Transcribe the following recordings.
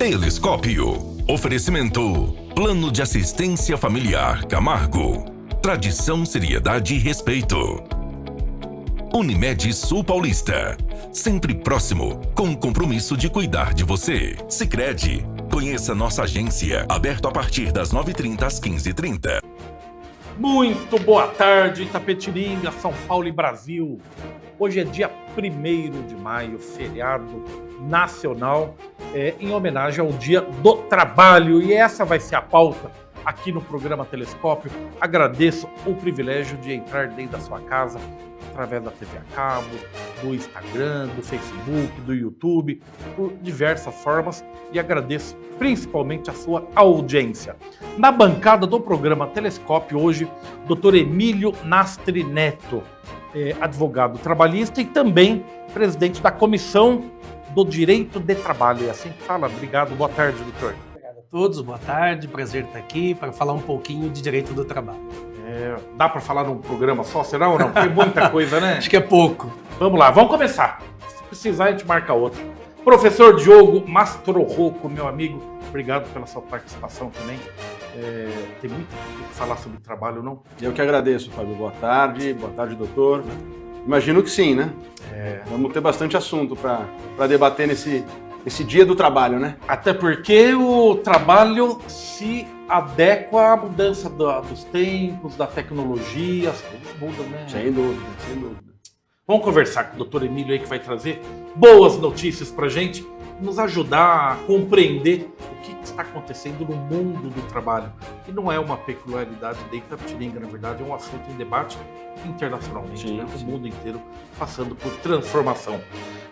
Telescópio. Oferecimento. Plano de Assistência Familiar Camargo. Tradição, seriedade e respeito. Unimed Sul Paulista. Sempre próximo, com o compromisso de cuidar de você. Sicredi. Conheça nossa agência. Aberto a partir das 9h30 às 15h30. Muito boa tarde, Itapetininga, São Paulo e Brasil. Hoje é dia 1º de maio, feriado nacional, em homenagem ao Dia do Trabalho. E essa vai ser a pauta aqui no programa Telescópio. Agradeço o privilégio de entrar dentro da sua casa, através da TV a cabo, do Instagram, do Facebook, do YouTube, por diversas formas, e agradeço principalmente a sua audiência. Na bancada do programa Telescópio hoje, Dr. Emílio Nastri Neto, advogado trabalhista e também presidente da Comissão do Direito de Trabalho. É assim que fala? Obrigado, boa tarde, doutor. Obrigado a todos, boa tarde, prazer estar aqui para falar um pouquinho de direito do trabalho. Dá para falar num programa só, será ou não? Tem muita coisa, né? Acho que é pouco. Vamos lá, vamos começar. Se precisar, a gente marca outro. Professor Diogo Mastrojoco, meu amigo, obrigado pela sua participação também. Tem muito o que falar sobre trabalho, não? Eu que agradeço, Fábio. Boa tarde, doutor. Imagino que sim, né? Vamos ter bastante assunto para debater nesse dia do trabalho, né? Até porque o trabalho se adequa à mudança dos tempos, da tecnologia, as coisas mudam, né? Sem dúvida. Vamos conversar com o doutor Emílio aí, que vai trazer boas notícias pra gente, nos ajudar a compreender o que está acontecendo no mundo do trabalho. E não é uma peculiaridade de Itapetininga, na verdade, é um assunto em debate internacionalmente, sim. O mundo inteiro passando por transformação.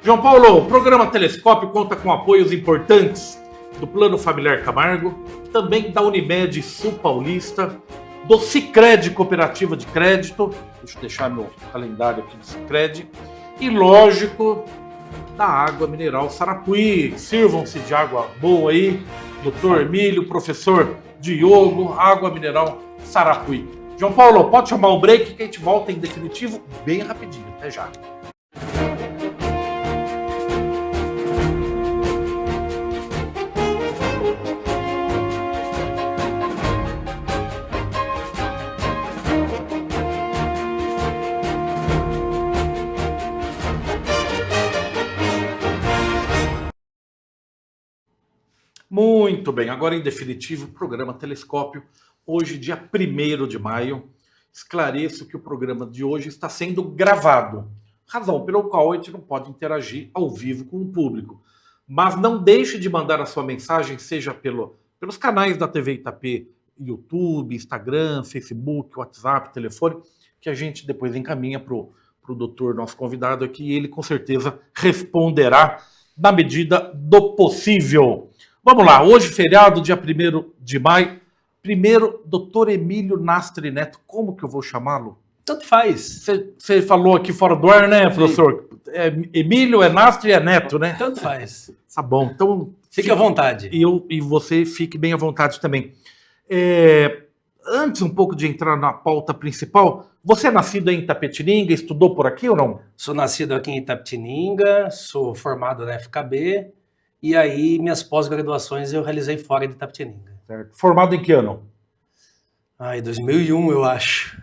João Paulo, o programa Telescópio conta com apoios importantes do Plano Familiar Camargo, também da Unimed Sul Paulista, do Sicredi Cooperativa de Crédito, deixa eu deixar meu calendário aqui do Sicredi, e lógico, da água mineral Sarapuí. Sirvam-se de água boa aí, doutor Emílio, professor Diogo, água mineral Sarapuí. João Paulo, pode chamar o break que a gente volta em definitivo bem rapidinho, até já. Muito bem, agora em definitivo, programa Telescópio, hoje dia 1º de maio. Esclareço que o programa de hoje está sendo gravado, razão pela qual a gente não pode interagir ao vivo com o público. Mas não deixe de mandar a sua mensagem, seja pelos canais da TV Itapê, YouTube, Instagram, Facebook, WhatsApp, telefone, que a gente depois encaminha para o doutor, nosso convidado aqui, e ele com certeza responderá na medida do possível. Vamos lá, hoje feriado, dia 1º de maio. Primeiro, doutor Emílio Nastri Neto, como que eu vou chamá-lo? Tanto faz. Você falou aqui fora do ar, né, professor? Emílio, Nastri, Neto, né? Tanto faz. Tá bom, então... Fique à vontade. E você fique bem à vontade também. Antes um pouco de entrar na pauta principal, você é nascido em Itapetininga, estudou por aqui ou não? Sou nascido aqui em Itapetininga, sou formado na FKB, e aí minhas pós-graduações eu realizei fora de Itapetininga. Certo. Formado em que ano? 2001, eu acho.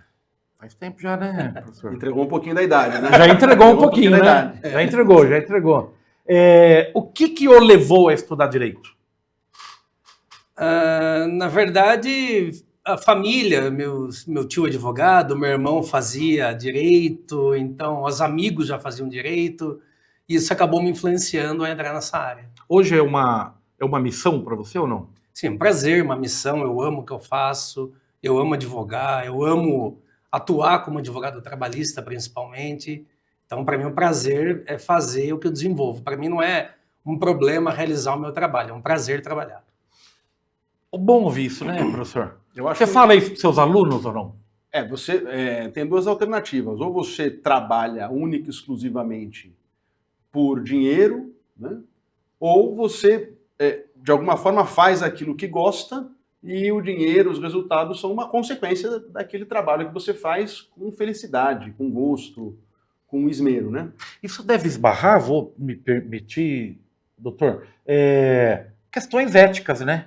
Faz tempo já, né, professor? Entregou um pouquinho da idade, né? Já entregou um pouquinho, né? Já entregou. O que o levou a estudar Direito? Na verdade, a família, meu tio advogado, meu irmão fazia Direito, então os amigos já faziam Direito, e isso acabou me influenciando a entrar nessa área. Hoje é uma missão para você ou não? Sim, um prazer, uma missão, eu amo o que eu faço, eu amo advogar, eu amo atuar como advogado trabalhista, principalmente. Então, para mim, um prazer é fazer o que eu desenvolvo. Para mim, não é um problema realizar o meu trabalho, é um prazer trabalhar. Bom ouvir isso, né, professor? Você fala isso para os seus alunos ou não? Você tem duas alternativas. Ou você trabalha única e exclusivamente por dinheiro, né? Ou você, de alguma forma, faz aquilo que gosta e o dinheiro, os resultados são uma consequência daquele trabalho que você faz com felicidade, com gosto, com esmero, né? Isso deve esbarrar, vou me permitir, doutor, questões éticas, né?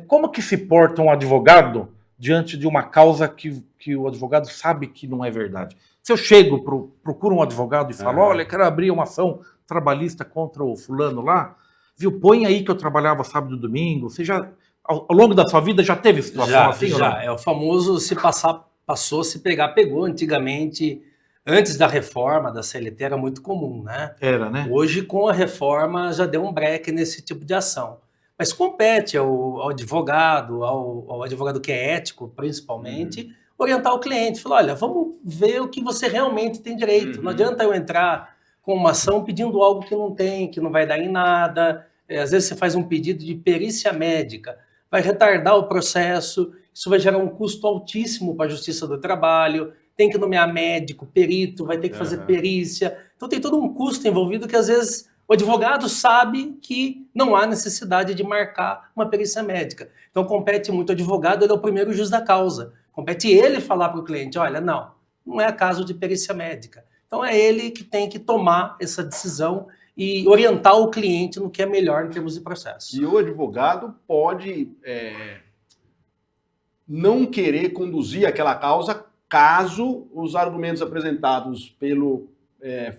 Como que se porta um advogado diante de uma causa que o advogado sabe que não é verdade? Se eu chego, procuro um advogado e falo, olha, quero abrir uma ação trabalhista contra o fulano lá, viu, põe aí que eu trabalhava sábado e domingo, você já, ao longo da sua vida, já teve situação assim? Já, é o famoso se passar, passou, se pegar, pegou. Antigamente, antes da reforma da CLT, era muito comum, né? Era, né? Hoje, com a reforma, já deu um break nesse tipo de ação. Mas compete ao advogado, ao advogado que é ético, principalmente, orientar o cliente. Falar, olha, vamos ver o que você realmente tem direito. Não adianta eu entrar com uma ação pedindo algo que não tem, que não vai dar em nada. Às vezes você faz um pedido de perícia médica, vai retardar o processo, isso vai gerar um custo altíssimo para a Justiça do Trabalho, tem que nomear médico, perito, vai ter que fazer perícia. Então tem todo um custo envolvido que às vezes o advogado sabe que não há necessidade de marcar uma perícia médica. Então compete muito ao advogado, ele é o primeiro juiz da causa. Compete ele falar para o cliente, olha, não é caso de perícia médica. Então é ele que tem que tomar essa decisão e orientar o cliente no que é melhor em termos de processo. E o advogado pode não querer conduzir aquela causa caso os argumentos apresentados pelo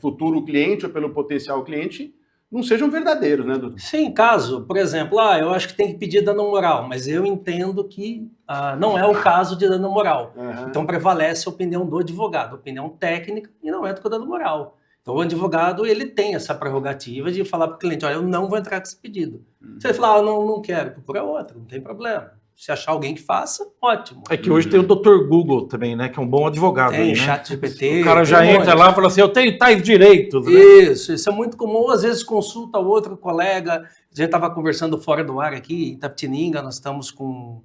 futuro cliente ou pelo potencial cliente não sejam verdadeiros, né, doutor? Sim, caso, por exemplo, eu acho que tem que pedir dano moral, mas eu entendo que não é o caso de dano moral. Então prevalece a opinião do advogado, a opinião técnica e não entra com dano moral. Então o advogado, ele tem essa prerrogativa de falar para o cliente, olha, eu não vou entrar com esse pedido. Se ele falar, não quero, procura outro, não tem problema. Se achar alguém que faça, ótimo. É que hoje tem o Dr. Google também, né? Que é um bom advogado. Tem, né? ChatGPT. O cara já entra lá e fala assim, eu tenho tais direitos. Né? Isso é muito comum. Às vezes consulta outro colega. A gente estava conversando fora do ar aqui, em Itapetininga, nós estamos com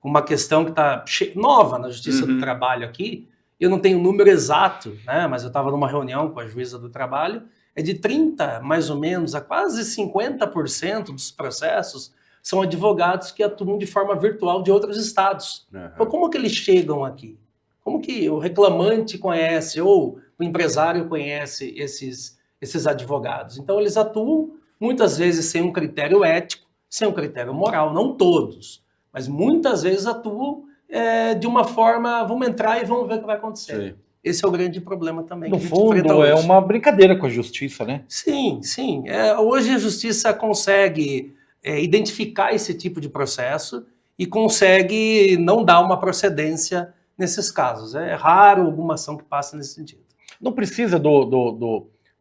uma questão que está nova na Justiça do Trabalho aqui. Eu não tenho o número exato, né? Mas eu estava numa reunião com a juíza do trabalho. É de 30%, mais ou menos, a quase 50% dos processos são advogados que atuam de forma virtual de outros estados. Então, como que eles chegam aqui? Como que o reclamante conhece ou o empresário conhece esses advogados? Então, eles atuam, muitas vezes, sem um critério ético, sem um critério moral, não todos, mas muitas vezes atuam de uma forma, vamos entrar e vamos ver o que vai acontecer. Sim. Esse é o grande problema também. No fundo, é uma brincadeira com a justiça, né? Sim. Hoje a justiça consegue identificar esse tipo de processo e consegue não dar uma procedência nesses casos. É raro alguma ação que passe nesse sentido. Não precisa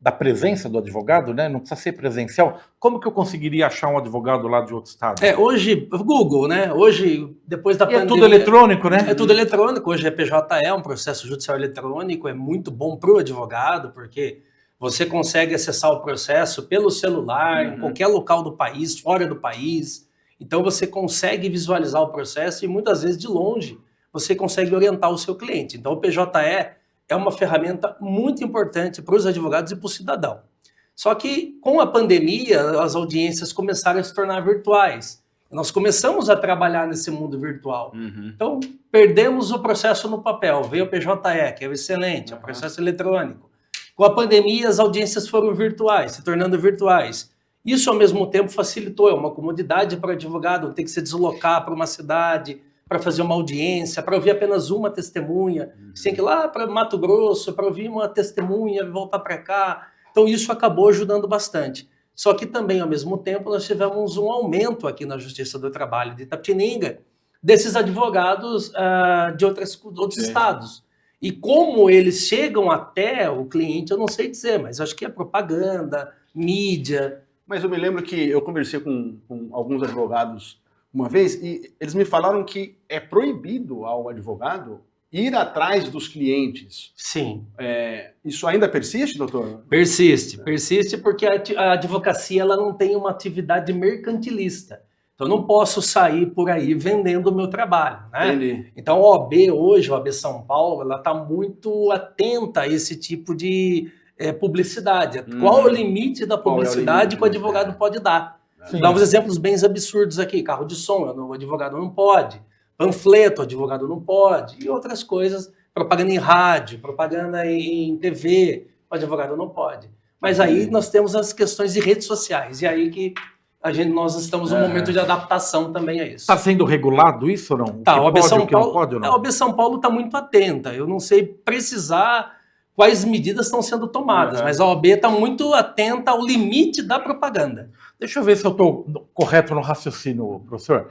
da presença do advogado, né? Não precisa ser presencial. Como que eu conseguiria achar um advogado lá de outro estado? Hoje, Google, né? Hoje, depois da pandemia... É tudo eletrônico, né? É tudo eletrônico. Hoje é PJE, um processo judicial eletrônico. É muito bom para o advogado, porque você consegue acessar o processo pelo celular, em qualquer local do país, fora do país. Então, você consegue visualizar o processo e, muitas vezes, de longe, você consegue orientar o seu cliente. Então, o PJE é uma ferramenta muito importante para os advogados e para o cidadão. Só que, com a pandemia, as audiências começaram a se tornar virtuais. Nós começamos a trabalhar nesse mundo virtual. Então, perdemos o processo no papel. Veio o PJE, que é excelente, é um processo eletrônico. Com a pandemia, as audiências foram virtuais, se tornando virtuais. Isso, ao mesmo tempo, facilitou, é uma comodidade para o advogado, ter que se deslocar para uma cidade para fazer uma audiência, para ouvir apenas uma testemunha. Você tem que ir lá para Mato Grosso, para ouvir uma testemunha e voltar para cá. Então, isso acabou ajudando bastante. Só que também, ao mesmo tempo, nós tivemos um aumento aqui na Justiça do Trabalho de Itapetininga desses advogados de outros estados. E como eles chegam até o cliente, eu não sei dizer, mas acho que é propaganda, mídia. Mas eu me lembro que eu conversei com alguns advogados uma vez e eles me falaram que é proibido ao advogado ir atrás dos clientes. Sim. Isso ainda persiste, doutor? Persiste porque a advocacia ela não tem uma atividade mercantilista. Então, eu não posso sair por aí vendendo o meu trabalho, né? Entendi. Então, a OAB hoje, a OAB São Paulo, ela está muito atenta a esse tipo de publicidade. Qual é o limite da publicidade que o advogado pode dar? Vou dar uns exemplos bem absurdos aqui. Carro de som, o advogado não pode. Panfleto, o advogado não pode. E outras coisas, propaganda em rádio, propaganda em TV, o advogado não pode. Mas aí nós temos as questões de redes sociais. E aí que nós estamos num momento de adaptação também a isso. Está sendo regulado isso ou não? Tá, a OAB São Paulo está muito atenta. Eu não sei precisar quais medidas estão sendo tomadas, mas a OAB está muito atenta ao limite da propaganda. Deixa eu ver se eu estou correto no raciocínio, professor.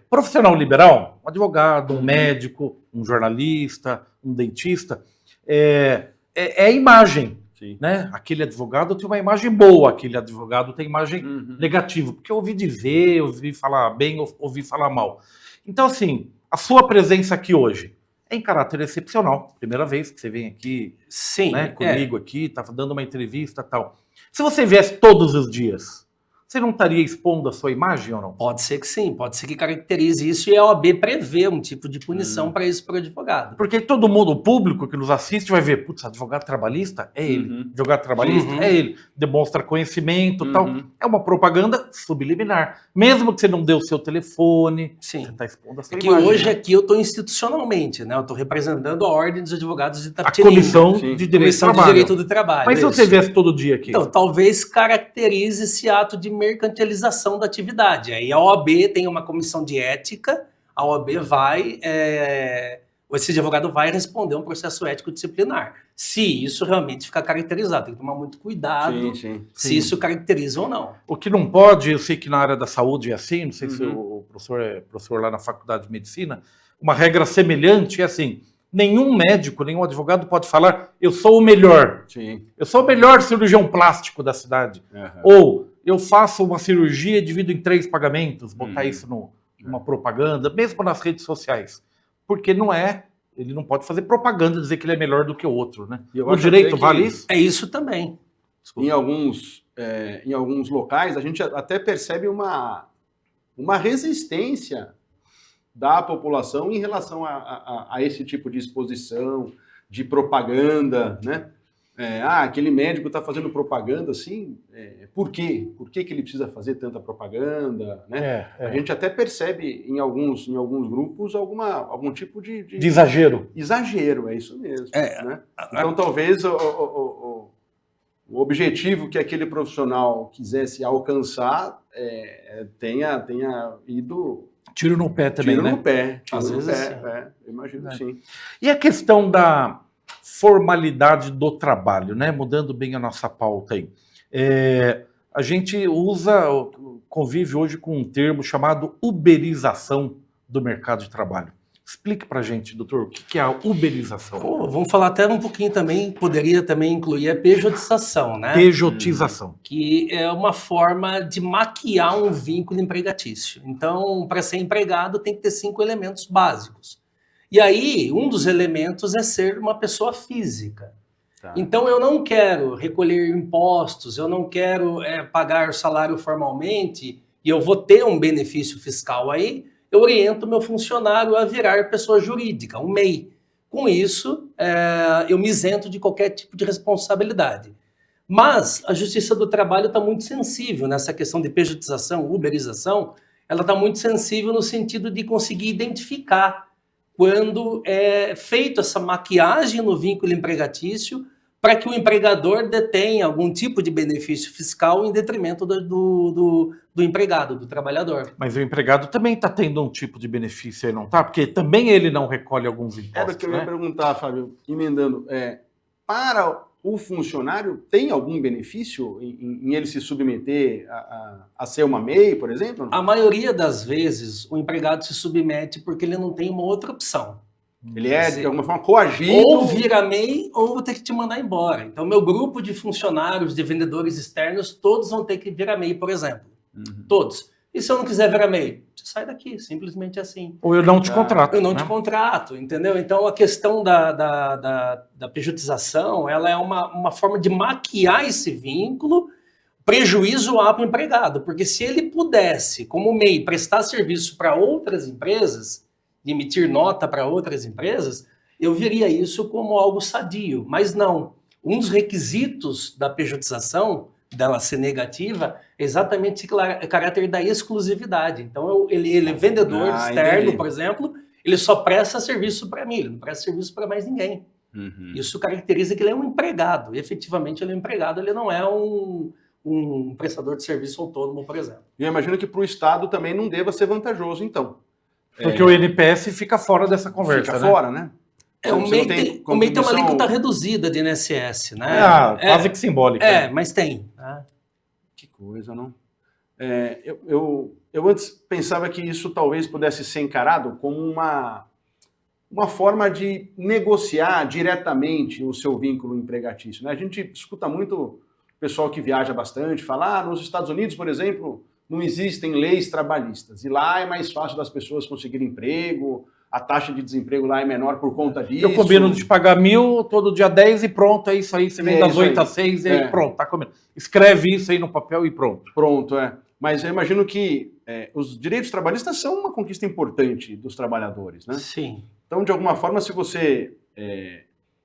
Profissional liberal, um advogado, um médico, um jornalista, um dentista, é imagem. Sim. Né? Aquele advogado tem uma imagem boa, aquele advogado tem imagem negativa, porque eu ouvi dizer, eu ouvi falar bem, ouvi falar mal. Então, assim, a sua presença aqui hoje é em caráter excepcional, primeira vez que você vem aqui, sim, né, comigo aqui, tá dando uma entrevista e tal. Se você viesse todos os dias, você não estaria expondo a sua imagem ou não? Pode ser que sim, pode ser que caracterize isso e a OAB prevê um tipo de punição para isso para o advogado. Porque todo mundo, o público que nos assiste vai ver, putz, advogado trabalhista é ele, advogado trabalhista é ele, demonstra conhecimento e tal. É uma propaganda subliminar. Mesmo que você não dê o seu telefone, sim. Você está expondo a sua imagem. Porque hoje aqui eu estou institucionalmente, né? Eu estou representando a Ordem dos Advogados de Tapetininga. A Comissão de Direito do Trabalho. Mas se você viesse todo dia aqui? Então, talvez caracterize esse ato de mercantilização da atividade. Aí a OAB tem uma comissão de ética, a OAB esse advogado vai responder um processo ético disciplinar. Se isso realmente ficar caracterizado, tem que tomar muito cuidado se isso caracteriza ou não. O que não pode, eu sei que na área da saúde é assim, não sei se o professor é professor lá na Faculdade de Medicina, uma regra semelhante é assim, nenhum médico, nenhum advogado pode falar, eu sou o melhor. Sim. Eu sou o melhor cirurgião plástico da cidade. Ou eu faço uma cirurgia e divido em 3 pagamentos, botar isso numa propaganda, mesmo nas redes sociais. Porque ele não pode fazer propaganda, dizer que ele é melhor do que o outro, né? O direito vale isso? É isso também. Em alguns locais, a gente até percebe uma resistência da população em relação a esse tipo de exposição, de propaganda, né? Aquele médico está fazendo propaganda assim, por quê? Por que ele precisa fazer tanta propaganda, né? A gente até percebe em alguns grupos algum tipo de exagero. Exagero, é isso mesmo. Né? Então talvez o objetivo que aquele profissional quisesse alcançar tenha ido... Tiro no pé também, tiro né? No pé. Às vezes sim. Eu imagino que sim. E a questão da formalidade do trabalho, né? Mudando bem a nossa pauta aí. A gente convive hoje com um termo chamado uberização do mercado de trabalho. Explique pra gente, doutor, o que é a uberização? Vamos falar até um pouquinho também, poderia também incluir a pejotização, né? Pejotização. Que é uma forma de maquiar um vínculo empregatício. Então, para ser empregado, tem que ter 5 elementos básicos. E aí, um dos elementos é ser uma pessoa física. Tá. Então, eu não quero recolher impostos, eu não quero pagar salário formalmente, e eu vou ter um benefício fiscal aí, eu oriento meu funcionário a virar pessoa jurídica, um MEI. Com isso, eu me isento de qualquer tipo de responsabilidade. Mas a Justiça do Trabalho está muito sensível nessa questão de pejotização, uberização, ela está muito sensível no sentido de conseguir identificar quando é feita essa maquiagem no vínculo empregatício para que o empregador detenha algum tipo de benefício fiscal em detrimento do empregado, do trabalhador. Mas o empregado também está tendo um tipo de benefício aí, não está? Porque também ele não recolhe alguns impostos, Era o que eu ia perguntar, Fábio, emendando. Para o funcionário, tem algum benefício em ele se submeter a ser uma MEI, por exemplo? A maioria das vezes, o empregado se submete porque ele não tem uma outra opção. Ele de alguma forma, coagido. Ou vira MEI, ou vou ter que te mandar embora. Então, meu grupo de funcionários, de vendedores externos, todos vão ter que virar MEI, por exemplo. Todos. E se eu não quiser virar MEI? Você sai daqui, simplesmente assim. Ou eu não te contrato. Eu não te contrato, entendeu? Então, a questão da pejotização, ela é uma forma de maquiar esse vínculo, prejuízo para o empregado. Porque se ele pudesse, como MEI, prestar serviço para outras empresas, emitir nota para outras empresas, eu veria isso como algo sadio. Mas não. Um dos requisitos da pejotização, dela ser negativa, é exatamente o caráter da exclusividade. Então, ele é vendedor externo, entendi. Por exemplo, ele só presta serviço para mim, ele não presta serviço para mais ninguém. Isso caracteriza que ele é um empregado. E, efetivamente, ele é um empregado, ele não é um um prestador de serviço autônomo, por exemplo. E eu imagino que para o Estado também não deva ser vantajoso, então. Porque o INPS fica fora dessa conversa, Fica né? fora, né? O MEI tem uma alíquota reduzida de INSS, né? Quase que simbólica. Mas tem. Né? Que coisa, não? Eu antes pensava que isso talvez pudesse ser encarado como uma forma de negociar diretamente o seu vínculo empregatício, né? A gente escuta muito o pessoal que viaja bastante falar, nos Estados Unidos, por exemplo, não existem leis trabalhistas, e lá é mais fácil das pessoas conseguirem emprego, a taxa de desemprego lá é menor por conta disso. Eu combino de pagar 1.000 todo dia 10 e pronto, é isso aí, você vem das 8 às 6 e pronto, tá combinado. Escreve isso aí no papel e pronto. Pronto, Mas eu imagino que os direitos trabalhistas são uma conquista importante dos trabalhadores, né? Sim. Então, de alguma forma, se você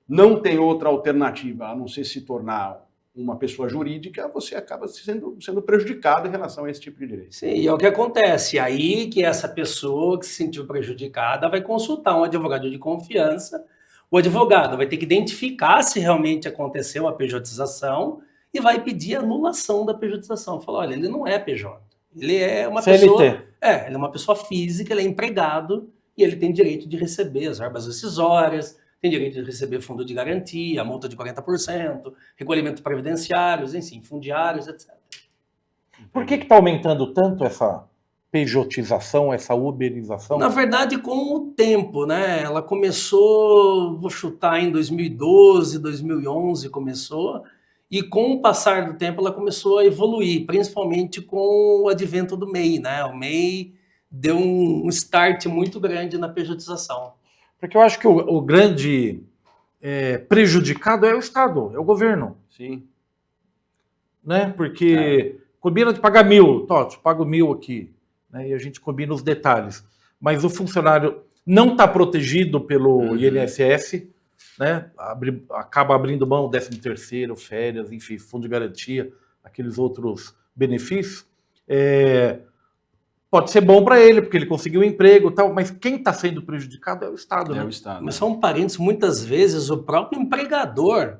não tem outra alternativa a não ser se tornar uma pessoa jurídica, você acaba sendo prejudicado em relação a esse tipo de direito. Sim, e é o que acontece. Aí que essa pessoa que se sentiu prejudicada vai consultar um advogado de confiança. O advogado vai ter que identificar se realmente aconteceu a pejotização e vai pedir anulação da pejotização. Falar, olha, ele não é PJ. Ele é uma pessoa... ele é uma pessoa física, ele é empregado e ele tem direito de receber as verbas rescisórias, tem direito de receber fundo de garantia, multa de 40%, recolhimento previdenciários, enfim, fundiários, etc. Por que está aumentando tanto essa pejotização, essa uberização? Na verdade, com o tempo, né? Ela começou, vou chutar, em 2012, 2011 começou, e com o passar do tempo ela começou a evoluir, principalmente com o advento do MEI, né? O MEI deu um start muito grande na pejotização. Porque eu acho que o grande prejudicado é o Estado, é o governo. Sim. Né? Porque combina de pagar 1.000, eu pago 1.000 aqui, né? E a gente combina os detalhes. Mas o funcionário não está protegido pelo INSS, né? Acaba abrindo mão 13º, férias, enfim, fundo de garantia, aqueles outros benefícios. Pode ser bom para ele, porque ele conseguiu um emprego e tal, mas quem está sendo prejudicado é o Estado. É né? o Estado. Mas são parentes, muitas vezes, o próprio empregador,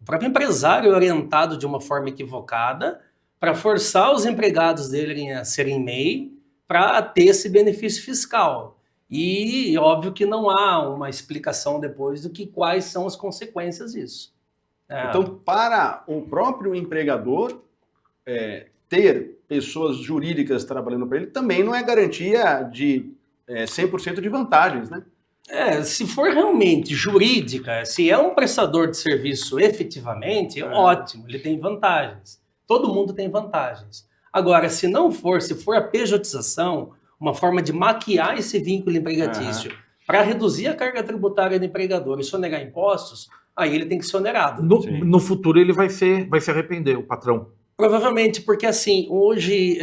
o próprio empresário é orientado de uma forma equivocada para forçar os empregados dele a serem MEI para ter esse benefício fiscal. E óbvio que não há uma explicação depois do que quais são as consequências disso. Então, para o próprio empregador ter pessoas jurídicas trabalhando para ele também não é garantia de 100% de vantagens, né? Se for realmente jurídica, se é um prestador de serviço efetivamente, ótimo, ele tem vantagens. Todo mundo tem vantagens. Agora, se for a pejotização, uma forma de maquiar esse vínculo empregatício para reduzir a carga tributária do empregador e sonegar impostos, aí ele tem que ser onerado. No futuro ele vai se arrepender, o patrão. Provavelmente, porque assim, hoje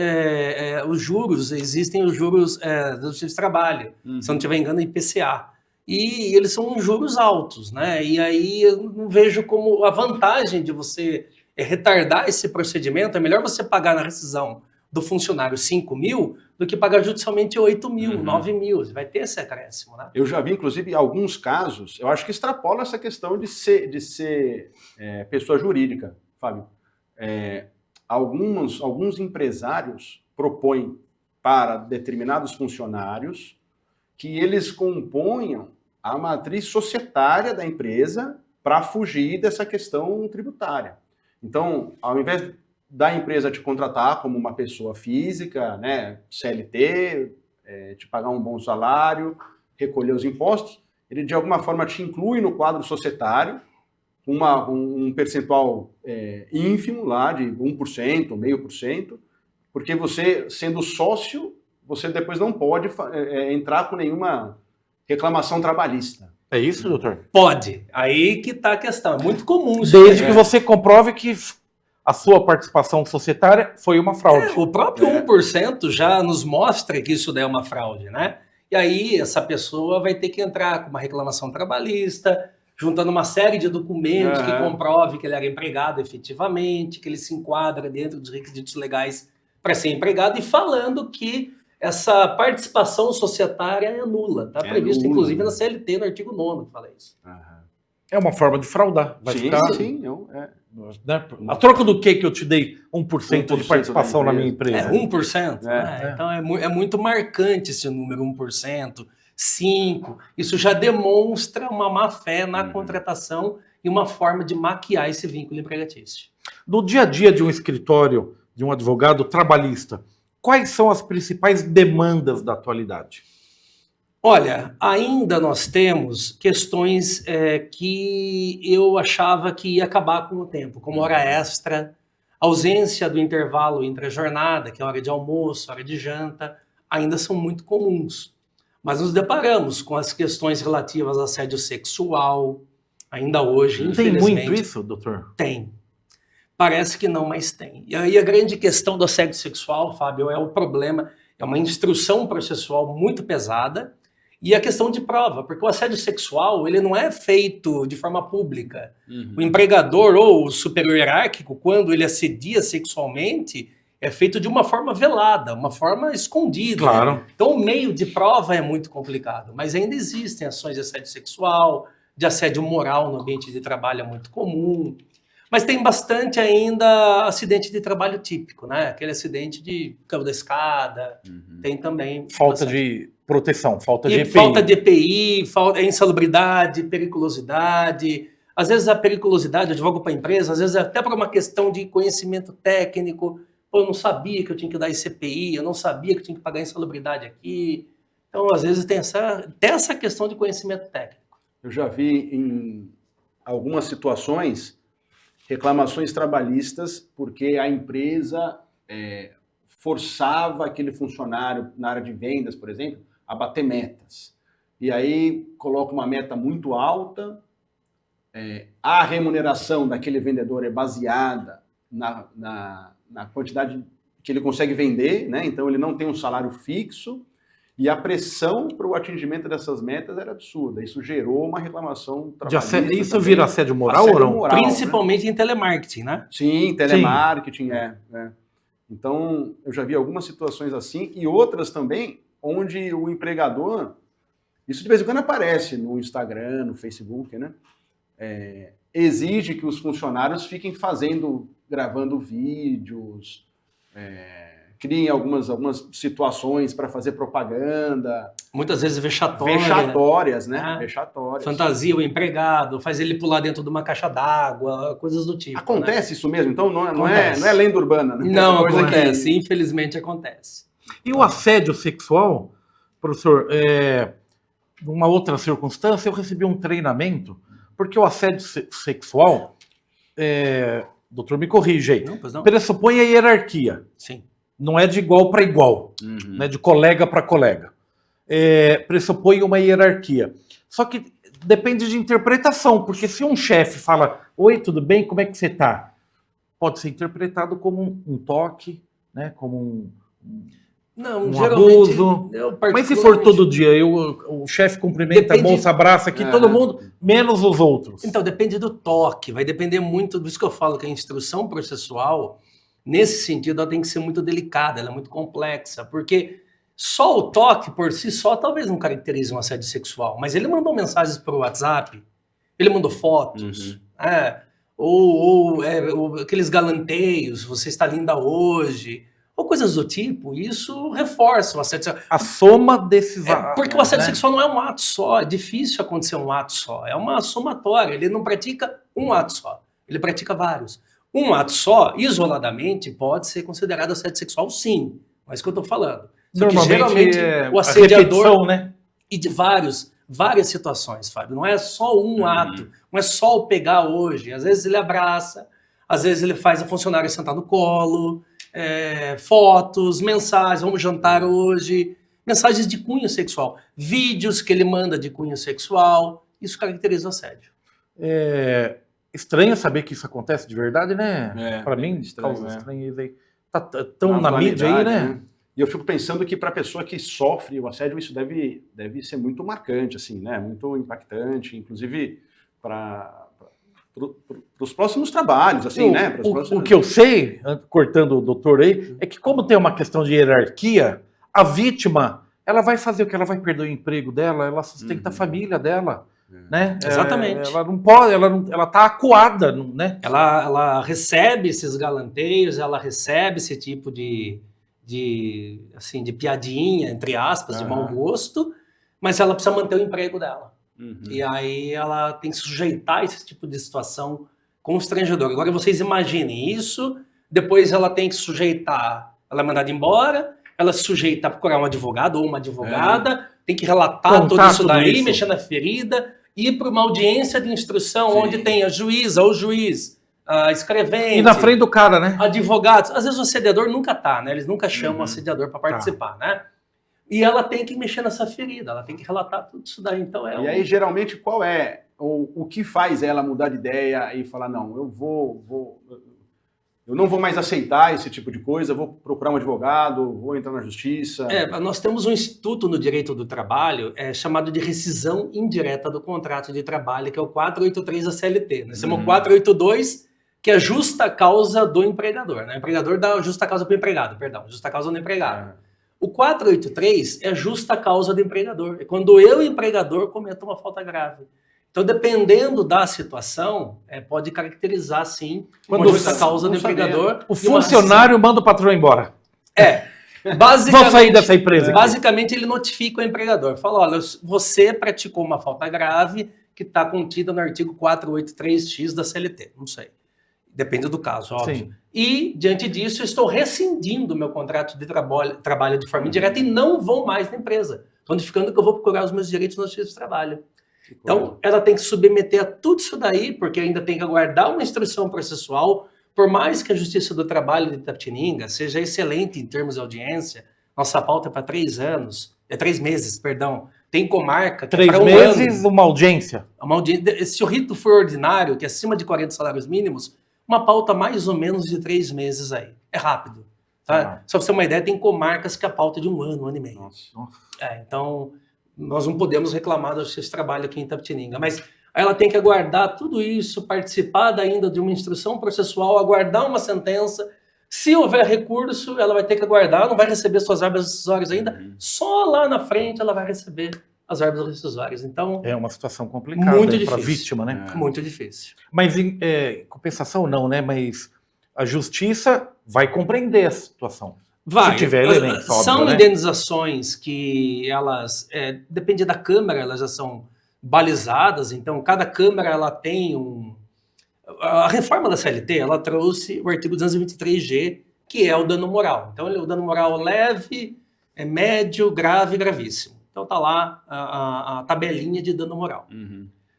os juros, existem os juros do Justiça de Trabalho, se eu não estiver enganado, IPCA. E eles são juros altos, né? E aí eu não vejo como a vantagem de você retardar esse procedimento. É melhor você pagar na rescisão do funcionário 5.000 do que pagar judicialmente 8.000, 9.000. Você vai ter esse acréscimo, né? Eu já vi, inclusive, alguns casos, eu acho que extrapola essa questão de ser pessoa jurídica, Fábio. Alguns empresários propõem para determinados funcionários que eles componham a matriz societária da empresa para fugir dessa questão tributária. Então, ao invés da empresa te contratar como uma pessoa física, né, CLT, te pagar um bom salário, recolher os impostos, ele de alguma forma te inclui no quadro societário, um percentual ínfimo lá de 1%, 0,5%, porque você, sendo sócio, você depois não pode entrar com nenhuma reclamação trabalhista. É isso, doutor? Pode. Aí que está a questão. É muito comum isso. Desde que você comprove que a sua participação societária foi uma fraude. O próprio 1% já nos mostra que isso é uma fraude, né? E aí essa pessoa vai ter que entrar com uma reclamação trabalhista, juntando uma série de documentos que comprove que ele era empregado efetivamente, que ele se enquadra dentro dos requisitos legais para ser empregado e falando que essa participação societária é nula. Está previsto, nula, inclusive, na CLT, no artigo 9º, que fala isso. É uma forma de fraudar. Né? A troca do que eu te dei 1% de participação da na minha empresa. empresa? 1%. Né? Então é muito marcante esse número, 1%, 5%. Isso já demonstra uma má fé na contratação e uma forma de maquiar esse vínculo empregatício. No dia a dia de um escritório, de um advogado trabalhista, quais são as principais demandas da atualidade? Olha, ainda nós temos questões que eu achava que ia acabar com o tempo, como hora extra, ausência do intervalo entre a jornada, que é hora de almoço, hora de janta, ainda são muito comuns. Mas nos deparamos com as questões relativas a assédio sexual, ainda hoje, Tem infelizmente. muito isso, doutor? Tem. Parece que não, mas tem. E aí a grande questão do assédio sexual, Fábio, é o problema, é uma instrução processual muito pesada, e a questão de prova, porque o assédio sexual ele não é feito de forma pública. O empregador ou o superior hierárquico, quando ele assedia sexualmente, é feito de uma forma velada, uma forma escondida. Claro. Então o meio de prova é muito complicado, mas ainda existem ações de assédio sexual, de assédio moral no ambiente de trabalho é muito comum. Mas tem bastante ainda acidente de trabalho típico, né? Aquele acidente de cabo da escada, tem também... Falta bastante. de proteção, falta de E EPI. falta de EPI, falta insalubridade, periculosidade. Às vezes a periculosidade, eu advogo para a empresa, às vezes até por uma questão de conhecimento técnico. Pô, eu não sabia que eu tinha que dar esse EPI, eu não sabia que eu tinha que pagar insalubridade aqui. Então, às vezes tem até essa questão de conhecimento técnico. Eu já vi em algumas situações reclamações trabalhistas porque a empresa forçava aquele funcionário na área de vendas, por exemplo, a bater metas. E aí coloca uma meta muito alta, a remuneração daquele vendedor é baseada na quantidade que ele consegue vender, né? Então ele não tem um salário fixo, e a pressão para o atingimento dessas metas era absurda. Isso gerou uma reclamação trabalhista. Isso também. vira assédio moral Assédio ou não? moral, Principalmente em telemarketing, né? Sim, telemarketing, Então, eu já vi algumas situações assim, e outras também, onde o empregador, isso de vez em quando aparece no Instagram, no Facebook, né? Exige que os funcionários fiquem gravando vídeos, criem algumas situações para fazer propaganda. Muitas vezes vexatória. Vexatórias, né? Ah, Vexatórias. Fantasia o empregado, faz ele pular dentro de uma caixa d'água, coisas do tipo. Acontece isso mesmo? Então não Acontece. é lenda urbana, né? Não, Coisa acontece. Infelizmente acontece. E o assédio sexual, professor, numa outra circunstância, eu recebi um treinamento, porque o assédio sexual, doutor, me corrige aí, Não, pois não? pressupõe a hierarquia. Sim. Não é de igual para igual, né, de colega para colega. Pressupõe uma hierarquia. Só que depende de interpretação, porque se um chefe fala, oi, tudo bem, como é que você está? Pode ser interpretado como um toque, né, como Não, um geralmente, abuso. eu Mas se for todo dia, o chefe cumprimenta, Depende- moça, abraça aqui, todo mundo, menos os outros. Então, depende do toque, vai depender muito, por isso que eu falo que a instrução processual, nesse sentido, ela tem que ser muito delicada, ela é muito complexa, porque só o toque por si só talvez não caracterize um assédio sexual, mas ele mandou mensagens por WhatsApp, ele mandou fotos, ou aqueles galanteios, você está linda hoje, ou coisas do tipo, isso reforça o assédio sexual. A soma desses... Porque o assédio né? sexual não é um ato só, é difícil acontecer um ato só, é uma somatória, ele não pratica um ato só, ele pratica vários. Um ato só, isoladamente, pode ser considerado assédio sexual, sim, mas é o que eu estou falando. Só que geralmente o assediador, repetição, né? e de várias situações, Fábio, não é só um ato, não é só o pegar hoje, às vezes ele abraça, às vezes ele faz a funcionária sentar no colo, fotos, mensagens, vamos jantar hoje, mensagens de cunho sexual, vídeos que ele manda de cunho sexual, isso caracteriza o assédio. Estranho saber que isso acontece de verdade, né? Para mim, estranho, causa né? estranheza aí. Tá tão na mídia aí, né? E eu fico pensando que para a pessoa que sofre o assédio, isso deve ser muito marcante, assim, né? Muito impactante, inclusive para os próximos trabalhos, assim, né? Pros próximos... O que eu sei, cortando o doutor aí, é que como tem uma questão de hierarquia, a vítima, ela vai fazer o que? Ela vai perder o emprego dela, ela sustenta a família dela. né? Exatamente. Ela não pode, ela tá acuada, né? Ela recebe esses galanteios, ela recebe esse tipo assim, de piadinha, entre aspas, de mau gosto, mas ela precisa manter o emprego dela. E aí ela tem que sujeitar esse tipo de situação constrangedora. Agora vocês imaginem isso, depois ela tem que sujeitar, ela é mandada embora, ela se sujeita a procurar um advogado ou uma advogada, tem que relatar Contar tudo isso daí, isso. mexer na ferida, ir para uma audiência de instrução onde tem a juíza ou juiz, a escrevente... E na frente do cara, né? Advogados. Às vezes o assediador nunca tá, né? Eles nunca chamam o assediador para participar, né? E ela tem que mexer nessa ferida, ela tem que relatar tudo isso daí. Então E aí, geralmente, qual é o que faz ela mudar de ideia e falar, não, eu não vou mais aceitar esse tipo de coisa, vou procurar um advogado, vou entrar na justiça? Nós temos um instituto no direito do trabalho chamado de rescisão indireta do contrato de trabalho, que é o 483 da CLT. Nós temos o 482, que é a justa causa do empregador, né? O empregador dá justa causa para o empregado, perdão, justa causa do empregado. O 483 é justa causa do empregador. É quando eu, empregador, cometo uma falta grave. Então, dependendo da situação, pode caracterizar, sim, uma justa causa do empregador. O funcionário manda o patrão embora. Basicamente, vou sair dessa empresa. Basicamente, ele notifica o empregador. Fala, olha, você praticou uma falta grave que está contida no artigo 483X da CLT. Não sei. Depende do caso, óbvio. Sim. E, diante disso, eu estou rescindindo meu contrato de trabalho de forma indireta e não vou mais na empresa. Estou notificando que eu vou procurar os meus direitos na Justiça do Trabalho. Então, ela tem que submeter a tudo isso daí, porque ainda tem que aguardar uma instrução processual. Por mais que a Justiça do Trabalho de Itapetininga seja excelente em termos de audiência, nossa pauta é para 3 meses, perdão. Tem comarca que 3 para meses, uma audiência. Se o rito for ordinário, que é acima de 40 salários mínimos, uma pauta mais ou menos de 3 meses aí. É rápido. Tá? Só para você ter uma ideia, tem comarcas que a pauta é de 1 ano, 1 ano e meio. Nossa. Então, nós não podemos reclamar do seu trabalho aqui em Itapetininga, mas ela tem que aguardar tudo isso, participar ainda de uma instrução processual, aguardar uma sentença. Se houver recurso, ela vai ter que aguardar, não vai receber suas verbas rescisórias ainda, só lá na frente ela vai receber as verbas rescisórias. Então, é uma situação complicada para a vítima, né? Muito difícil. Mas em compensação não, né? Mas a justiça vai compreender a situação. Vai. Se tiver elementos, são óbvio, né? indenizações que elas, depende da Câmara, elas já são balizadas, então cada Câmara ela tem a reforma da CLT, ela trouxe o artigo 223G, que é o dano moral. Então, o dano moral leve, médio, grave e gravíssimo. Então, tá lá a tabelinha de dano moral.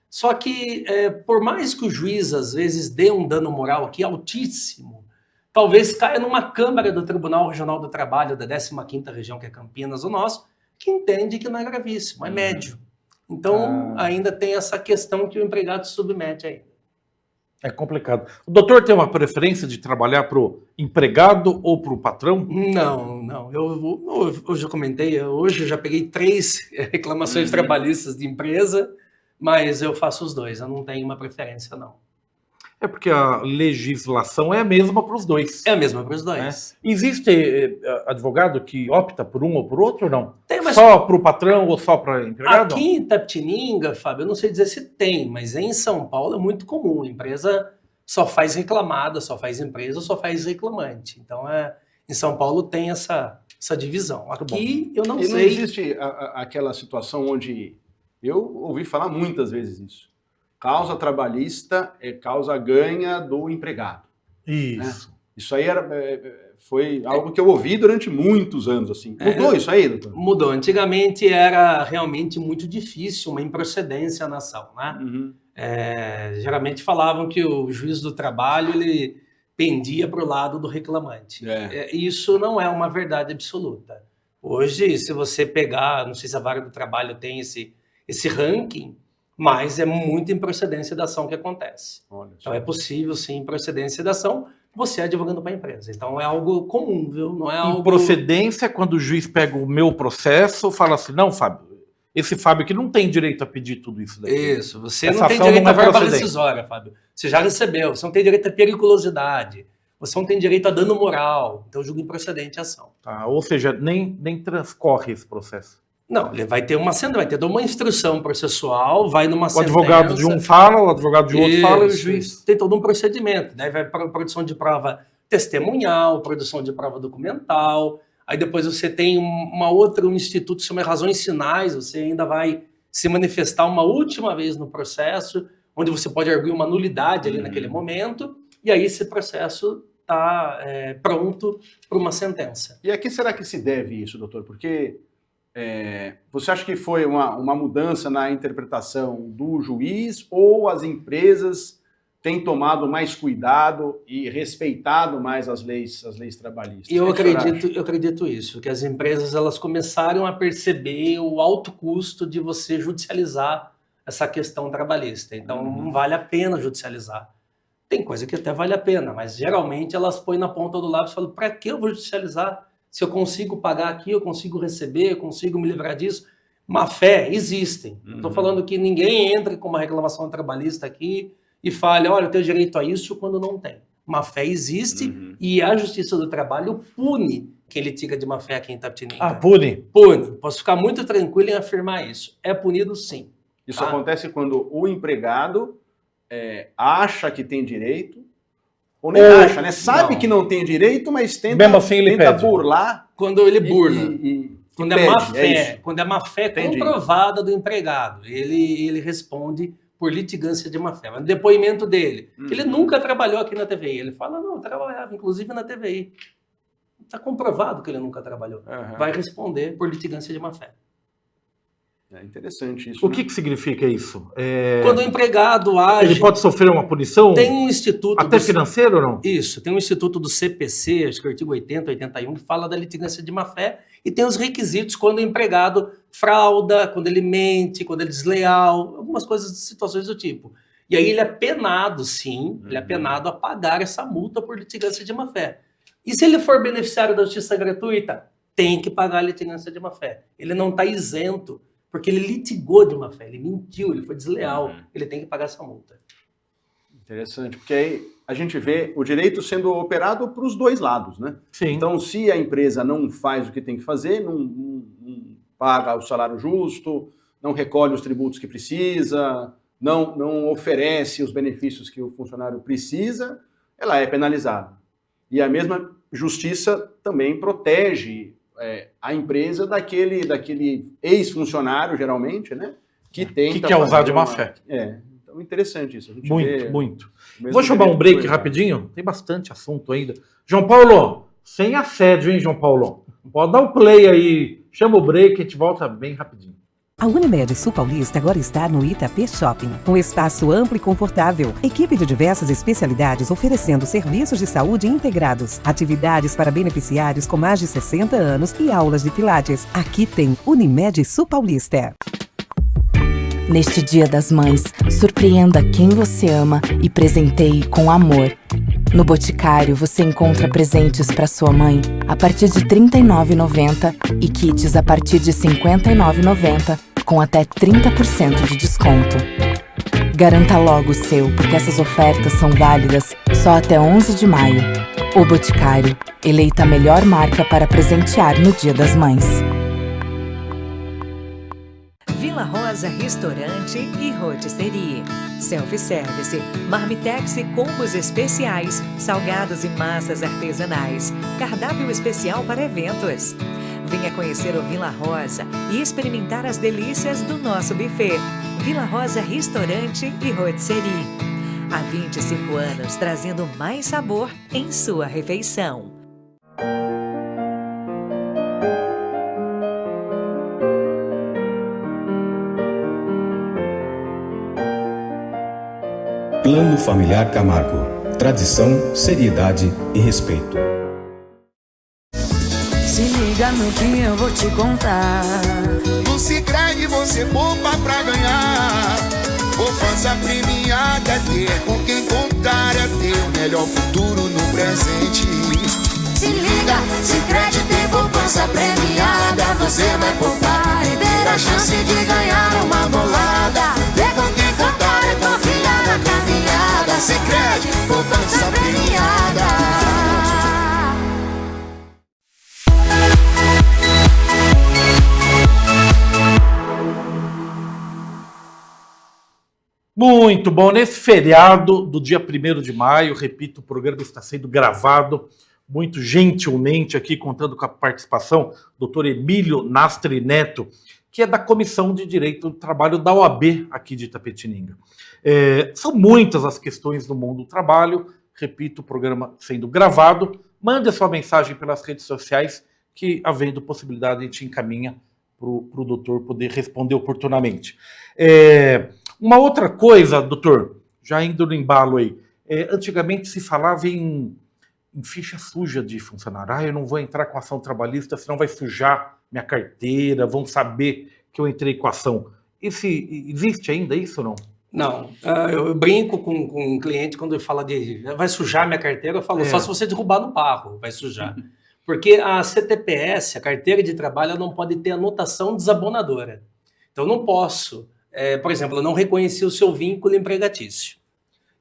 Só que, por mais que o juiz, às vezes, dê um dano moral aqui altíssimo, talvez caia numa Câmara do Tribunal Regional do Trabalho da 15ª região, que é Campinas, o nosso, que entende que não é gravíssimo, é médio. Então, ainda tem essa questão que o empregado submete ainda. É complicado. O doutor tem uma preferência de trabalhar para o empregado ou para o patrão? Não. Hoje eu comentei, hoje eu já peguei 3 reclamações trabalhistas de empresa, mas eu faço os dois, eu não tenho uma preferência, não. É porque a legislação é a mesma para os dois. É a mesma para os dois. Existe advogado que opta por um ou por outro ou não? Tem, mas só para o patrão ou só para o empregado? Aqui em Itapetininga, Fábio, eu não sei dizer se tem, mas em São Paulo é muito comum. A empresa só faz reclamada, só faz empresa, só faz reclamante. Então, em São Paulo tem essa divisão. Aqui eu não sei. Não existe aquela situação onde eu ouvi falar muitas vezes isso. Causa trabalhista é causa ganha do empregado. Isso. Né? Isso aí foi algo que eu ouvi durante muitos anos. Assim. Mudou isso aí, doutor? Mudou. Antigamente era realmente muito difícil uma improcedência na ação. Né? Geralmente falavam que o juiz do trabalho ele pendia para o lado do reclamante. Isso não é uma verdade absoluta. Hoje, se você pegar, não sei se a vara do trabalho tem esse ranking, mas é muita improcedência da ação que acontece. Então é possível, sim, improcedência da ação, você advogando para a empresa. Então é algo comum, viu? Não é algo... Improcedência, quando o juiz pega o meu processo, fala assim, não, Fábio, esse Fábio aqui não tem direito a pedir tudo isso daqui. Isso, você não tem direito à verba rescisória, Fábio. Você já recebeu, você não tem direito à periculosidade, você não tem direito a dano moral, então julga improcedente a ação. Ou seja, nem transcorre esse processo. Não, ele vai ter uma instrução processual, vai numa sentença. O advogado de um fala, o advogado de outro fala e o juiz. Tem todo um procedimento, né? Vai para produção de prova testemunhal, produção de prova documental, aí depois você tem um instituto que se chama razões sinais, você ainda vai se manifestar uma última vez no processo, onde você pode arguir uma nulidade ali naquele momento, e aí esse processo está pronto para uma sentença. E a que será que se deve isso, doutor? Porque você acha que foi uma mudança na interpretação do juiz ou as empresas têm tomado mais cuidado e respeitado mais as leis trabalhistas? Eu acredito isso, que as empresas elas começaram a perceber o alto custo de você judicializar essa questão trabalhista. Então, não vale a pena judicializar. Tem coisa que até vale a pena, mas geralmente elas põem na ponta do lápis e falam, para que eu vou judicializar? Se eu consigo pagar aqui, eu consigo receber, eu consigo me livrar disso. Má fé, existem. Estou falando que ninguém entra com uma reclamação trabalhista aqui e fale, olha, eu tenho direito a isso quando não tem. Má fé existe e a Justiça do Trabalho pune quem litiga de má fé aqui em Itapetininga. Ah, pune? Pune. Posso ficar muito tranquilo em afirmar isso. É punido sim. Isso acontece quando o empregado acha que tem direito, ou nem acha, né? Sabe que não tem direito, mas tenta, assim tenta burlar. Quando ele burla. Quando é má fé, quando é má fé comprovada do empregado, ele responde por litigância de má fé. Mas no depoimento dele, ele nunca trabalhou aqui na TVI. Ele fala, não, eu trabalhava inclusive na TVI. Está comprovado que ele nunca trabalhou. Vai responder por litigância de má fé. É interessante isso. O que significa isso? Quando o empregado age... Ele pode sofrer uma punição? Tem um instituto... Até financeiro ou não? Isso. Tem um instituto do CPC, acho que é o artigo 80, 81, que fala da litigância de má-fé e tem os requisitos quando o empregado frauda, quando ele mente, quando ele é desleal, algumas coisas, situações do tipo. E aí ele é penado, sim, ele é penado a pagar essa multa por litigância de má-fé. E se ele for beneficiário da justiça gratuita, tem que pagar a litigância de má-fé. Ele não está isento, porque ele litigou de má fé, ele mentiu, ele foi desleal, ele tem que pagar essa multa. Interessante, porque aí a gente vê o direito sendo operado para os dois lados, né? Sim. Então, se a empresa não faz o que tem que fazer, não paga o salário justo, não recolhe os tributos que precisa, não oferece os benefícios que o funcionário precisa, ela é penalizada. E a mesma justiça também protege a empresa daquele ex-funcionário, geralmente, né? Que quer usar de má fé. Então, interessante isso. A gente muito. Vou chamar um break rapidinho. Tem bastante assunto ainda. João Paulo, sem assédio, hein, João Paulo? Pode dar o play aí. Chama o break e a gente volta bem rapidinho. A Unimed Sul Paulista agora está no Itapê Shopping. Um espaço amplo e confortável. Equipe de diversas especialidades oferecendo serviços de saúde integrados. Atividades para beneficiários com mais de 60 anos e aulas de pilates. Aqui tem Unimed Sul Paulista. Neste Dia das Mães, surpreenda quem você ama e presenteie com amor. No Boticário, você encontra presentes para sua mãe a partir de R$ 39,90 e kits a partir de R$ 59,90, com até 30% de desconto. Garanta logo o seu, porque essas ofertas são válidas só até 11 de maio. O Boticário, eleita a melhor marca para presentear no Dia das Mães. Vila Rosa Restaurante e Rotisserie. Self-service, marmitex e combos especiais, salgados e massas artesanais, cardápio especial para eventos. Venha conhecer o Vila Rosa e experimentar as delícias do nosso buffet. Vila Rosa Restaurante e Rotisserie. Há 25 anos trazendo mais sabor em sua refeição. Plano Familiar Camargo. Tradição, seriedade e respeito. Se liga no que eu vou te contar. No Sicredi você poupa pra ganhar. Poupança premiada, ter com quem contar, é ter o melhor futuro no presente. Se liga, Sicredi tem poupança premiada. Você vai poupar e ter a chance de ganhar uma bolada. Ter com quem contar, é confiar na caminhada. Sicredi, poupança premiada. Muito bom. Nesse feriado do dia 1º de maio, repito, o programa está sendo gravado muito gentilmente aqui, contando com a participação do Dr. Emílio Nastri Neto, que é da Comissão de Direito do Trabalho da OAB aqui de Itapetininga. São muitas as questões do mundo do trabalho, repito, o programa sendo gravado. Mande a sua mensagem pelas redes sociais, que, havendo possibilidade, a gente encaminha para o doutor poder responder oportunamente. Uma outra coisa, doutor, já indo no embalo aí, antigamente se falava em ficha suja de funcionário. Eu não vou entrar com ação trabalhista, senão vai sujar minha carteira, vão saber que eu entrei com ação. Existe ainda isso ou não? Não, eu brinco com um cliente quando ele fala de vai sujar minha carteira, eu falo só se você derrubar no barro, vai sujar. Porque a CTPS, a carteira de trabalho, ela não pode ter anotação desabonadora. Então eu não posso, por exemplo, eu não reconheci o seu vínculo empregatício.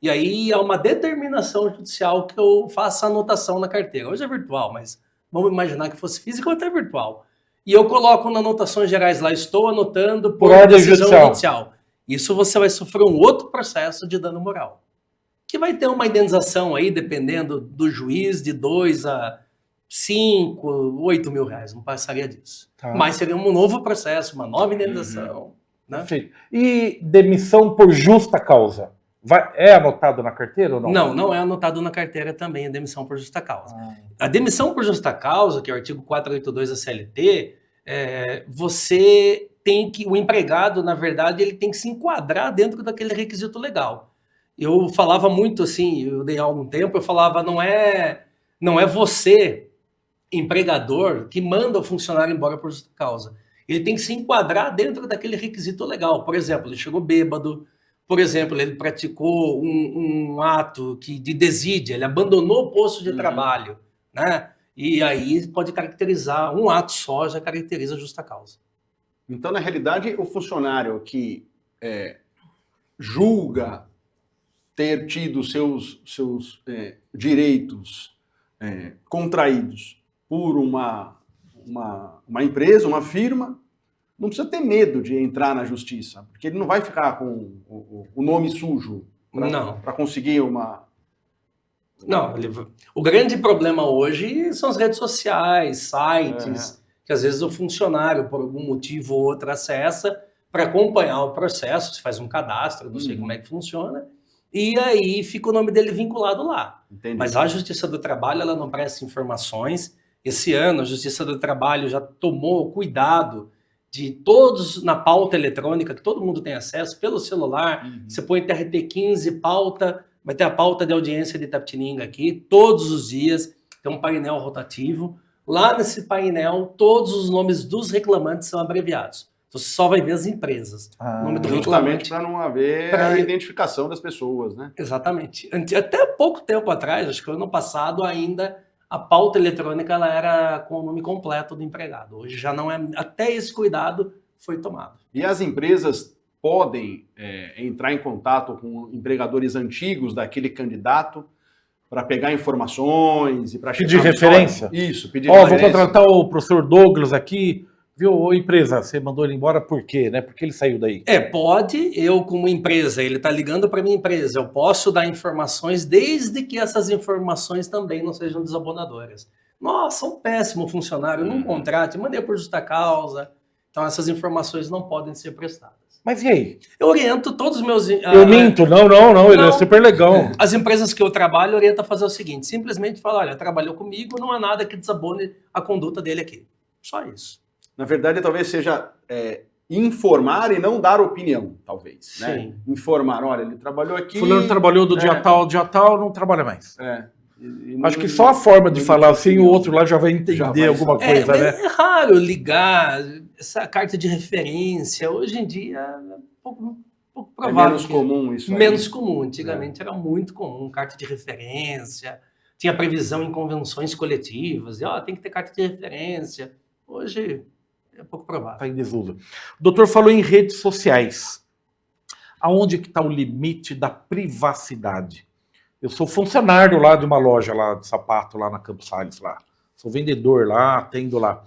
E aí há uma determinação judicial que eu faça a anotação na carteira. Hoje é virtual, mas vamos imaginar que fosse físico ou até virtual. E eu coloco nas anotações gerais lá, estou anotando por decisão judicial. Isso você vai sofrer um outro processo de dano moral. Que vai ter uma indenização aí, dependendo do juiz, de 2 a 5, 8 mil reais. Não passaria disso. Tá. Mas seria um novo processo, uma nova indenização. Né? Perfeito. E demissão por justa causa? É anotado na carteira ou não? Não, não é anotado na carteira também a demissão por justa causa. A demissão por justa causa, que é o artigo 482 da CLT, você tem que, o empregado, na verdade, ele tem que se enquadrar dentro daquele requisito legal. Eu falava muito assim, eu dei aula um tempo, eu falava, não é você, empregador, que manda o funcionário embora por justa causa. Ele tem que se enquadrar dentro daquele requisito legal. Por exemplo, ele chegou bêbado, por exemplo, ele praticou um ato de desídia, ele abandonou o posto de trabalho, né? E aí pode caracterizar, um ato só já caracteriza a justa causa. Então, na realidade, o funcionário que julga ter tido seus direitos contraídos por uma empresa, uma firma, não precisa ter medo de entrar na justiça, porque ele não vai ficar com o nome sujo para conseguir uma... Não, o grande problema hoje são as redes sociais, sites, que às vezes o funcionário, por algum motivo ou outro, acessa para acompanhar o processo, se faz um cadastro, não sei como é que funciona, e aí fica o nome dele vinculado lá. Entendi. Mas a Justiça do Trabalho, ela não presta informações. Esse ano, a Justiça do Trabalho já tomou cuidado de todos na pauta eletrônica, que todo mundo tem acesso pelo celular. Você põe TRT15, pauta, vai ter a pauta de audiência de Itapetininga aqui, todos os dias, tem um painel rotativo. Lá nesse painel, todos os nomes dos reclamantes são abreviados. Então, você só vai ver as empresas. O nome do justamente para não haver a identificação das pessoas, né? Exatamente. Até pouco tempo atrás, acho que ano passado ainda, a pauta eletrônica ela era com o nome completo do empregado. Hoje já não é. Até esse cuidado foi tomado. E as empresas podem entrar em contato com empregadores antigos daquele candidato para pegar informações e para pedir referência? Isso, pedir referência. Vou contratar o professor Douglas aqui. Viu, ô empresa, você mandou ele embora por quê, né? Porque ele saiu daí. Pode, eu como empresa, ele está ligando para minha empresa, eu posso dar informações desde que essas informações também não sejam desabonadoras. Nossa, um péssimo funcionário, não contrate, mandei por justa causa. Então essas informações não podem ser prestadas. Mas e aí? Eu oriento todos os meus... Eu minto, não, ele é super legal. As empresas que eu trabalho orientam a fazer o seguinte, simplesmente falar, olha, trabalhou comigo, não há nada que desabone a conduta dele aqui. Só isso. Na verdade, talvez seja informar e não dar opinião, talvez. Sim. Né? Informar, olha, ele trabalhou aqui... Fulano trabalhou do dia tal, não trabalha mais. Acho que só a forma de falar assim, o outro lá já vai entender alguma coisa, né? É raro ligar essa carta de referência. Hoje em dia é pouco provável. Menos comum isso aí. Menos comum. Antigamente era muito comum, carta de referência. Tinha previsão em convenções coletivas. Tem que ter carta de referência. Hoje é pouco provável. Está em desuso. O doutor falou em redes sociais. Aonde que está o limite da privacidade? Eu sou funcionário lá de uma loja lá de sapato, lá na Campos Salles, lá. Sou vendedor lá, atendo lá.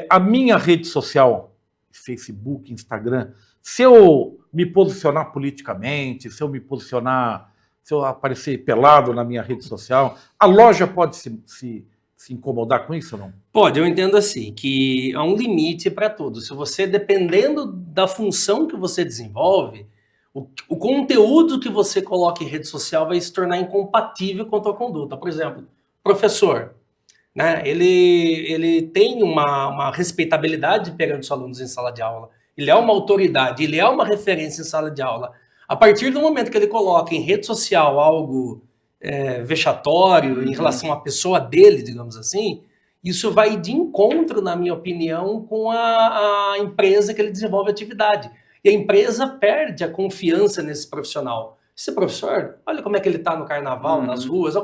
A minha rede social Facebook, Instagram, se eu me posicionar politicamente, se eu aparecer pelado na minha rede social, a loja pode se incomodar com isso ou não? Pode, eu entendo assim, que há um limite para tudo. Se você, dependendo da função que você desenvolve, o conteúdo que você coloca em rede social vai se tornar incompatível com a tua conduta. Por exemplo, professor, né, ele tem uma respeitabilidade perante os alunos em sala de aula. Ele é uma autoridade, ele é uma referência em sala de aula. A partir do momento que ele coloca em rede social algo vexatório em relação à pessoa dele, digamos assim, isso vai de encontro, na minha opinião, com a empresa que ele desenvolve a atividade. E a empresa perde a confiança nesse profissional. Esse professor, olha como é que ele está no carnaval, nas ruas, olha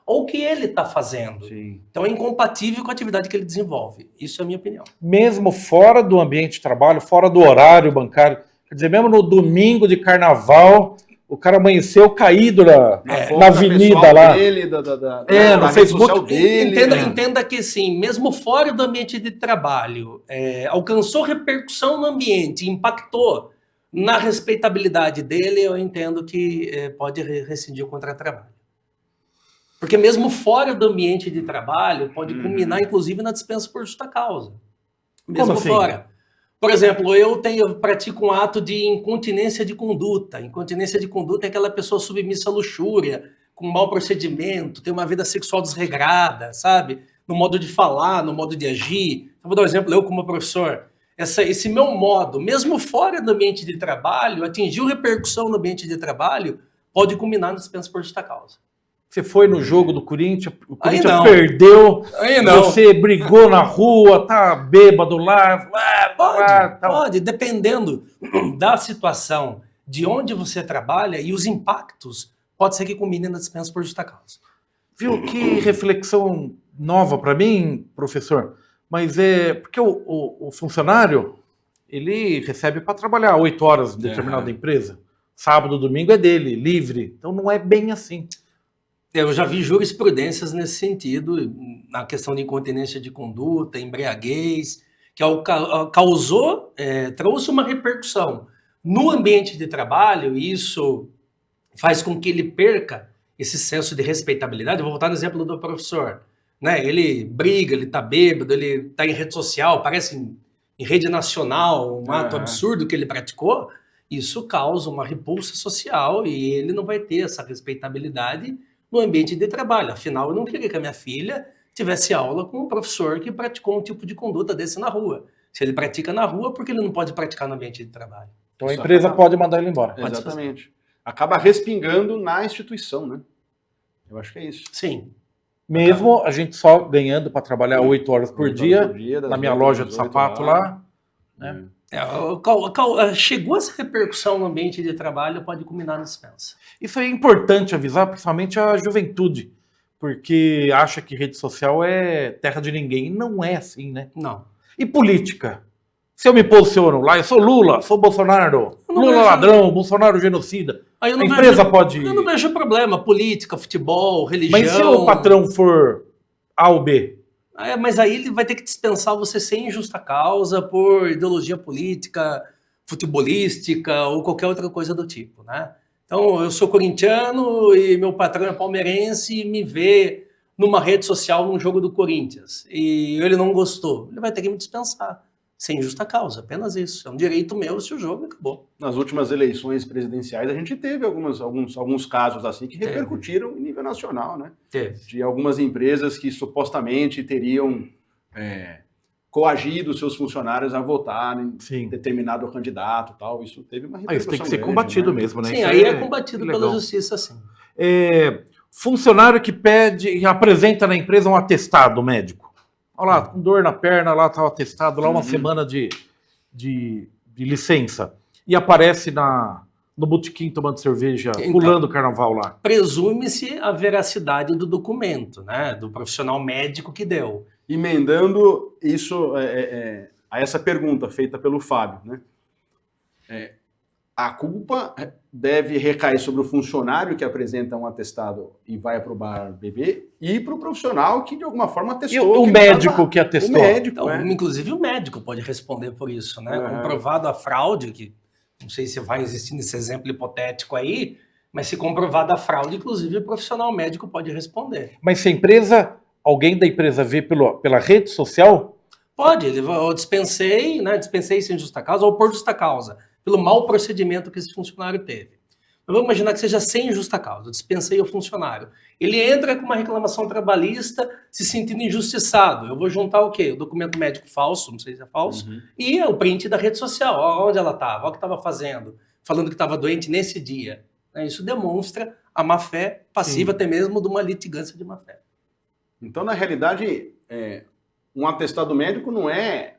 o que ele está fazendo. Sim. Então é incompatível com a atividade que ele desenvolve. Isso é a minha opinião. Mesmo fora do ambiente de trabalho, fora do horário bancário, quer dizer, mesmo no domingo de carnaval, o cara amanheceu caído na avenida lá. Dele, no Facebook dele. Entenda que, sim, mesmo fora do ambiente de trabalho, alcançou repercussão no ambiente, impactou na respeitabilidade dele, eu entendo que pode rescindir o contrato de trabalho. Porque mesmo fora do ambiente de trabalho, pode culminar, inclusive, na dispensa por justa causa. Mesmo Como assim? fora. Por exemplo, eu pratico um ato de incontinência de conduta. Incontinência de conduta é aquela pessoa submissa à luxúria, com mau procedimento, tem uma vida sexual desregrada, sabe? No modo de falar, no modo de agir. Eu vou dar um exemplo, eu como professor. Esse meu modo, mesmo fora do ambiente de trabalho, atingiu repercussão no ambiente de trabalho, pode culminar na dispensa por justa causa. Você foi no jogo do Corinthians, o Aí Corinthians não. perdeu, Aí não. você brigou na rua, tá bêbado lá, Pode, dependendo da situação, de onde você trabalha e os impactos, pode ser que culmine na dispensa por justa causa. Viu que reflexão nova para mim, professor? Mas porque o funcionário, ele recebe para trabalhar 8 horas em determinada empresa. Sábado, domingo é dele, livre. Então não é bem assim. Eu já vi jurisprudências nesse sentido, na questão de incontinência de conduta, embriaguez, que trouxe uma repercussão no ambiente de trabalho, e isso faz com que ele perca esse senso de respeitabilidade. Eu vou voltar no exemplo do professor. Né? Ele briga, ele está bêbado, ele está em rede social, aparece em rede nacional, um ato absurdo que ele praticou. Isso causa uma repulsa social e ele não vai ter essa respeitabilidade no ambiente de trabalho. Afinal, eu não queria que a minha filha tivesse aula com um professor que praticou um tipo de conduta desse na rua. Se ele pratica na rua, por que ele não pode praticar no ambiente de trabalho? Então a empresa pode mandar ele embora. Exatamente. Acaba respingando na instituição, né? Eu acho que é isso. Sim. Mesmo a gente só ganhando para trabalhar 8 horas por dia, na minha loja de sapato lá. Né? Chegou essa repercussão no ambiente de trabalho, pode culminar na dispensa. Isso é importante avisar, principalmente a juventude, porque acha que rede social é terra de ninguém. E não é assim, né? Não. E política? Se eu me posiciono lá, eu sou Lula, sou Bolsonaro, Lula ladrão, Bolsonaro genocida. A empresa pode... Eu não vejo problema. Política, futebol, religião... Mas se o patrão for A ou B? Mas aí ele vai ter que dispensar você sem justa causa por ideologia política, futebolística ou qualquer outra coisa do tipo, né? Então, eu sou corintiano e meu patrão é palmeirense e me vê numa rede social num jogo do Corinthians e ele não gostou. Ele vai ter que me dispensar. Sem justa causa, apenas isso. É um direito meu se o jogo acabou. Nas últimas eleições presidenciais, a gente teve alguns casos assim que repercutiram em nível nacional, né? De algumas empresas que supostamente teriam coagido seus funcionários a votarem em determinado candidato e tal. Isso teve uma repercussão. Isso tem que ser combatido mesmo, né? Sim, isso aí é combatido pela justiça, sim. Funcionário que pede e apresenta na empresa um atestado médico. Olha lá, com dor na perna, lá estava atestado, lá uma semana de licença. E aparece no botequim tomando cerveja, então, pulando o carnaval lá. Presume-se a veracidade do documento, né? Do profissional médico que deu. Emendando isso a essa pergunta feita pelo Fábio, né? a culpa deve recair sobre o funcionário que apresenta um atestado e vai aprovar bebê e para o profissional que de alguma forma E atestou. o médico que atestou? O médico, Então, inclusive o médico pode responder por isso, né? Uhum. Comprovado a fraude, que não sei se vai existir nesse exemplo hipotético aí, mas se comprovada a fraude, inclusive o profissional médico pode responder. Mas se a empresa, alguém da empresa vê pela rede social? Pode, eu dispensei, né? Dispensei sem justa causa ou por justa causa, pelo mau procedimento que esse funcionário teve. Mas vamos imaginar que seja sem justa causa, eu dispensei o funcionário. Ele entra com uma reclamação trabalhista se sentindo injustiçado. Eu vou juntar o quê? O documento médico falso, não sei se é falso, e o print da rede social, ó, onde ela estava, ó o que estava fazendo, falando que estava doente nesse dia. Isso demonstra a má-fé passiva, até mesmo de uma litigância de má-fé. Então, na realidade, um atestado médico não é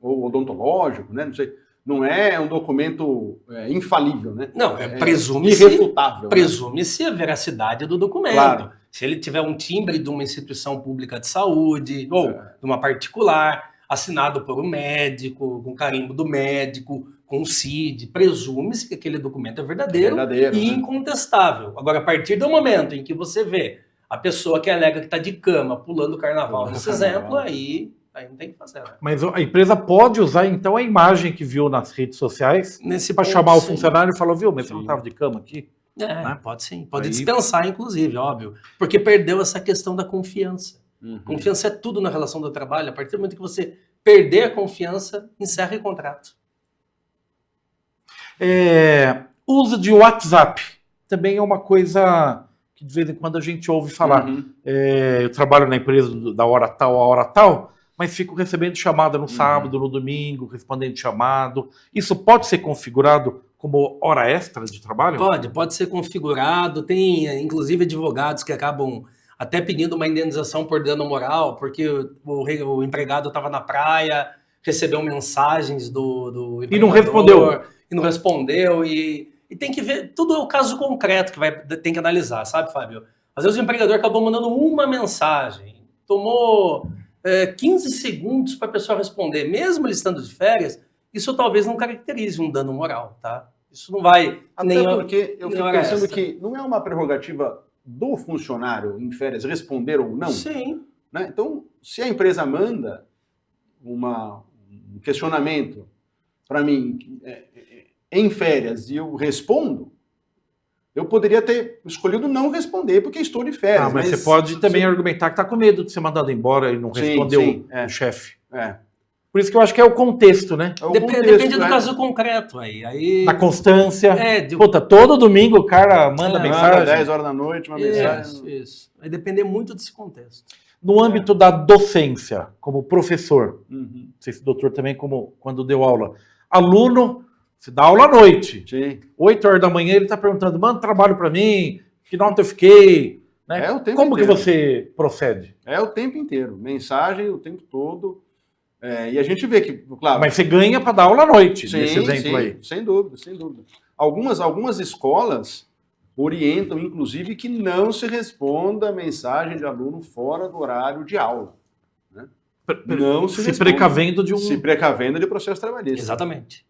ou odontológico, né? Não sei, não é um documento infalível, né? Não, presume-se irrefutável. Presume-se a veracidade do documento. Claro. Se ele tiver um timbre de uma instituição pública de saúde ou de uma particular, assinado por um médico, com carimbo do médico, com o CID, presume-se que aquele documento é verdadeiro e incontestável. Agora, a partir do momento em que você vê a pessoa que alega que está de cama pulando o carnaval, nesse exemplo, aí não tem que fazer. Né? Mas a empresa pode usar, então, a imagem que viu nas redes sociais para chamar o funcionário e falar, viu, mas você não estava de cama aqui? Né? Pode sim. Pode dispensar, inclusive, óbvio. Porque perdeu essa questão da confiança. Confiança é tudo na relação do trabalho. A partir do momento que você perder a confiança, encerra o contrato. Uso de WhatsApp também é uma coisa que de vez em quando a gente ouve falar. Eu trabalho na empresa da hora tal a hora tal, mas fico recebendo chamada no sábado, no domingo, respondendo chamado. Isso pode ser configurado como hora extra de trabalho? Pode ser configurado. Tem, inclusive, advogados que acabam até pedindo uma indenização por dano moral, porque o empregado estava na praia, recebeu mensagens do e não respondeu. E não respondeu. E tem que ver, tudo é o caso concreto que tem que analisar, sabe, Fábio? Às vezes o empregador acabou mandando uma mensagem, tomou 15 segundos para a pessoa responder, mesmo ele estando de férias, isso talvez não caracterize um dano moral, tá? Isso não vai... Até porque eu fico pensando que não é uma prerrogativa do funcionário em férias responder ou não? Sim. Né? Então, se a empresa manda um questionamento para mim em férias e eu respondo, eu poderia ter escolhido não responder porque estou de férias. Mas você pode também argumentar que está com medo de ser mandado embora e não respondeu o chefe. Por isso que eu acho que é o contexto, né? Depende do caso concreto aí. Na constância. Puta, todo domingo o cara manda mensagem. 10 horas da noite, uma mensagem. Isso. Vai depender muito desse contexto. No âmbito da docência, como professor, não sei se o doutor também, como quando deu aula, aluno, você dá aula à noite. 8 horas da manhã ele está perguntando, manda trabalho para mim, que nota eu fiquei. Né? O tempo como inteiro. Que você procede? É o tempo inteiro. Mensagem o tempo todo. E a gente vê que, claro... Mas você ganha para dar aula à noite, nesse exemplo aí. Sem dúvida, sem dúvida. Algumas escolas orientam, inclusive, que não se responda a mensagem de aluno fora do horário de aula. Né? Não se precavendo de Se precavendo de processo trabalhista. Exatamente.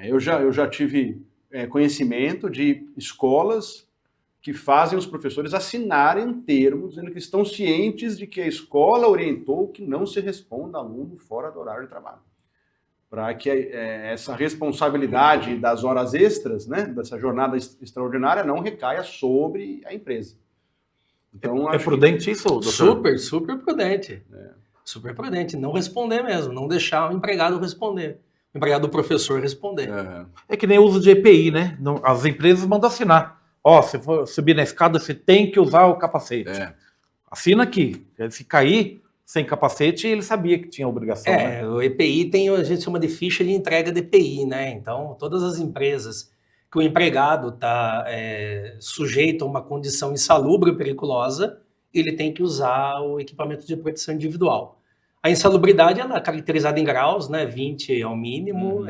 Eu já tive conhecimento de escolas que fazem os professores assinarem um termo dizendo que estão cientes de que a escola orientou que não se responda a aluno fora do horário de trabalho. Para que essa responsabilidade das horas extras, né, dessa jornada extraordinária, não recaia sobre a empresa. Então, é prudente isso, doutor? Super prudente. Super prudente. Não responder mesmo, não deixar o empregado responder. O empregado do professor responder. É que nem o uso de EPI, né? As empresas mandam assinar. Se for subir na escada, você tem que usar o capacete. Assina aqui. Se cair sem capacete, ele sabia que tinha obrigação. Né? O EPI a gente chama de ficha de entrega de EPI, né? Então, todas as empresas que o empregado está sujeito a uma condição insalubre ou periculosa, ele tem que usar o equipamento de proteção individual. A insalubridade ela é caracterizada em graus, né? 20 ao mínimo,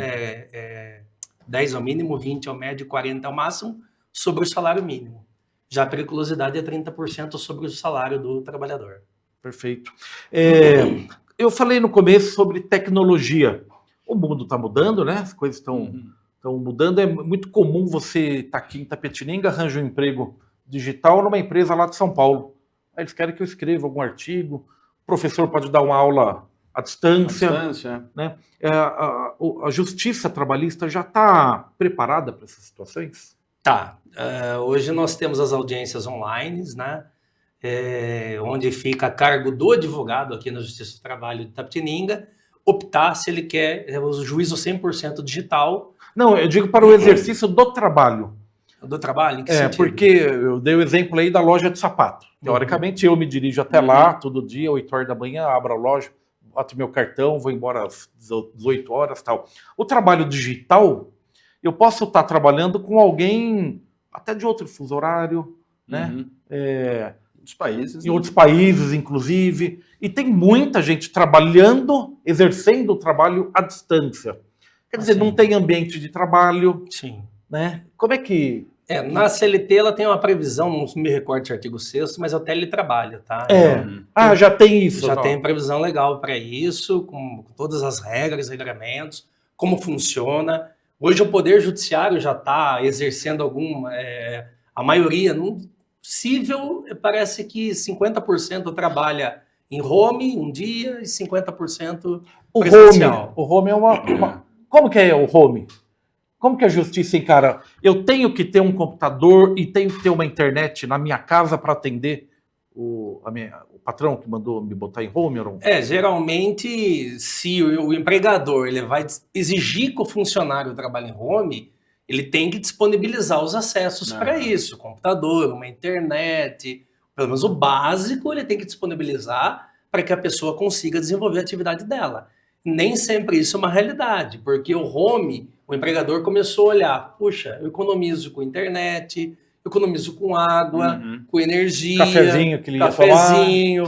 10 ao mínimo, 20 ao médio, 40 ao máximo, sobre o salário mínimo. Já a periculosidade é 30% sobre o salário do trabalhador. Perfeito. Eu falei no começo sobre tecnologia. O mundo está mudando, né? As coisas estão estão mudando. É muito comum você estar aqui em Itapetininga, arranja um emprego digital numa empresa lá de São Paulo. Aí eles querem que eu escreva algum artigo, o professor pode dar uma aula à distância. Né? A justiça trabalhista já está preparada para essas situações? Tá. Hoje nós temos as audiências online, né? Onde fica a cargo do advogado aqui na Justiça do Trabalho de Itapetininga optar se ele quer o juízo 100% digital. Não, eu digo para o exercício do trabalho. Do trabalho? Em que sentido? Porque eu dei o exemplo aí da loja de sapato. Teoricamente, eu me dirijo até lá todo dia, 8 horas da manhã, abro a loja, boto meu cartão, vou embora às 18 horas e tal. O trabalho digital, eu posso estar trabalhando com alguém até de outro fuso horário, né? Em outros países, inclusive. E tem muita gente trabalhando, exercendo o trabalho à distância. Quer dizer, não tem ambiente de trabalho. Sim. Né? Como é que... Na CLT ela tem uma previsão, não me recordo de artigo 6º, mas é o teletrabalho, tá? Já tem isso. Já tem previsão legal para isso, com todas as regras, regramentos, como funciona. Hoje o Poder Judiciário já está exercendo a maioria, possível, parece que 50% trabalha em home um dia e 50% presencial. O home é uma... Como que é o home? Como que a justiça encara? Eu tenho que ter um computador e tenho que ter uma internet na minha casa para atender o patrão que mandou me botar em home? Geralmente, se o empregador ele vai exigir que o funcionário trabalhe em home, ele tem que disponibilizar os acessos para isso. Computador, uma internet, pelo menos o básico ele tem que disponibilizar para que a pessoa consiga desenvolver a atividade dela. Nem sempre isso é uma realidade, porque o home... O empregador começou a olhar, puxa, eu economizo com internet, eu economizo com água, com energia, cafezinho que ele ia falar,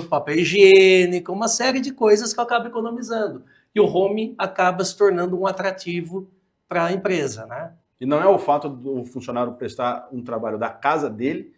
papel higiênico, uma série de coisas que eu acabo economizando. E o home acaba se tornando um atrativo para a empresa, né? E não é o fato do funcionário prestar um trabalho da casa dele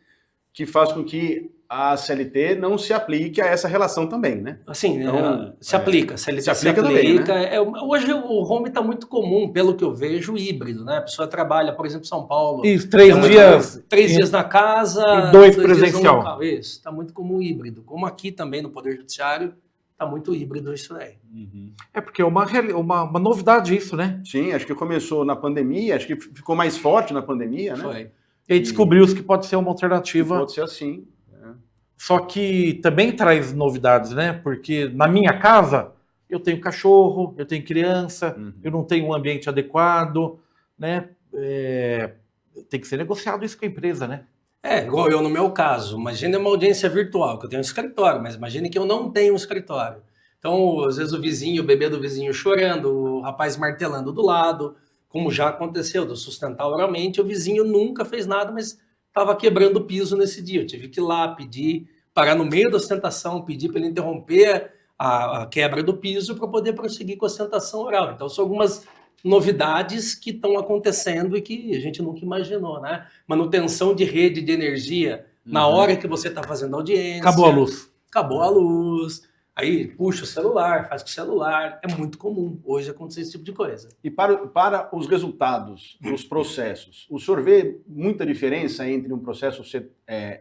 que faz com que a CLT não se aplique a essa relação também, né? Assim, então, se aplica. CLT se aplica também, né? Hoje o home está muito comum, pelo que eu vejo, híbrido, né? A pessoa trabalha, por exemplo, em São Paulo. Isso, 3 dias. 3 dias na casa. E 2 presencial. Dias no local. Isso, está muito comum híbrido. Como aqui também no Poder Judiciário, está muito híbrido isso daí. Porque é uma novidade isso, né? Sim, acho que começou na pandemia, acho que ficou mais forte na pandemia, né? Foi. E aí descobriu-se que pode ser uma alternativa. Pode ser assim. Só que também traz novidades, né? Porque na minha casa eu tenho cachorro, eu tenho criança, eu não tenho um ambiente adequado, né? Tem que ser negociado isso com a empresa, né? Igual eu no meu caso. Imagina uma audiência virtual, que eu tenho um escritório, mas imagine que eu não tenho um escritório. Então, às vezes o bebê do vizinho chorando, o rapaz martelando do lado, como já aconteceu, de sustentar oralmente, o vizinho nunca fez nada, mas estava quebrando o piso nesse dia. Eu tive que ir lá parar no meio da sustentação, pedir para ele interromper a quebra do piso para poder prosseguir com a sustentação oral. Então, são algumas novidades que estão acontecendo e que a gente nunca imaginou, né? Manutenção de rede de energia na hora que você está fazendo audiência. Acabou a luz. Acabou a luz. Aí puxa o celular, faz com o celular. É muito comum hoje acontecer esse tipo de coisa. E para os resultados dos processos, o senhor vê muita diferença entre um processo ser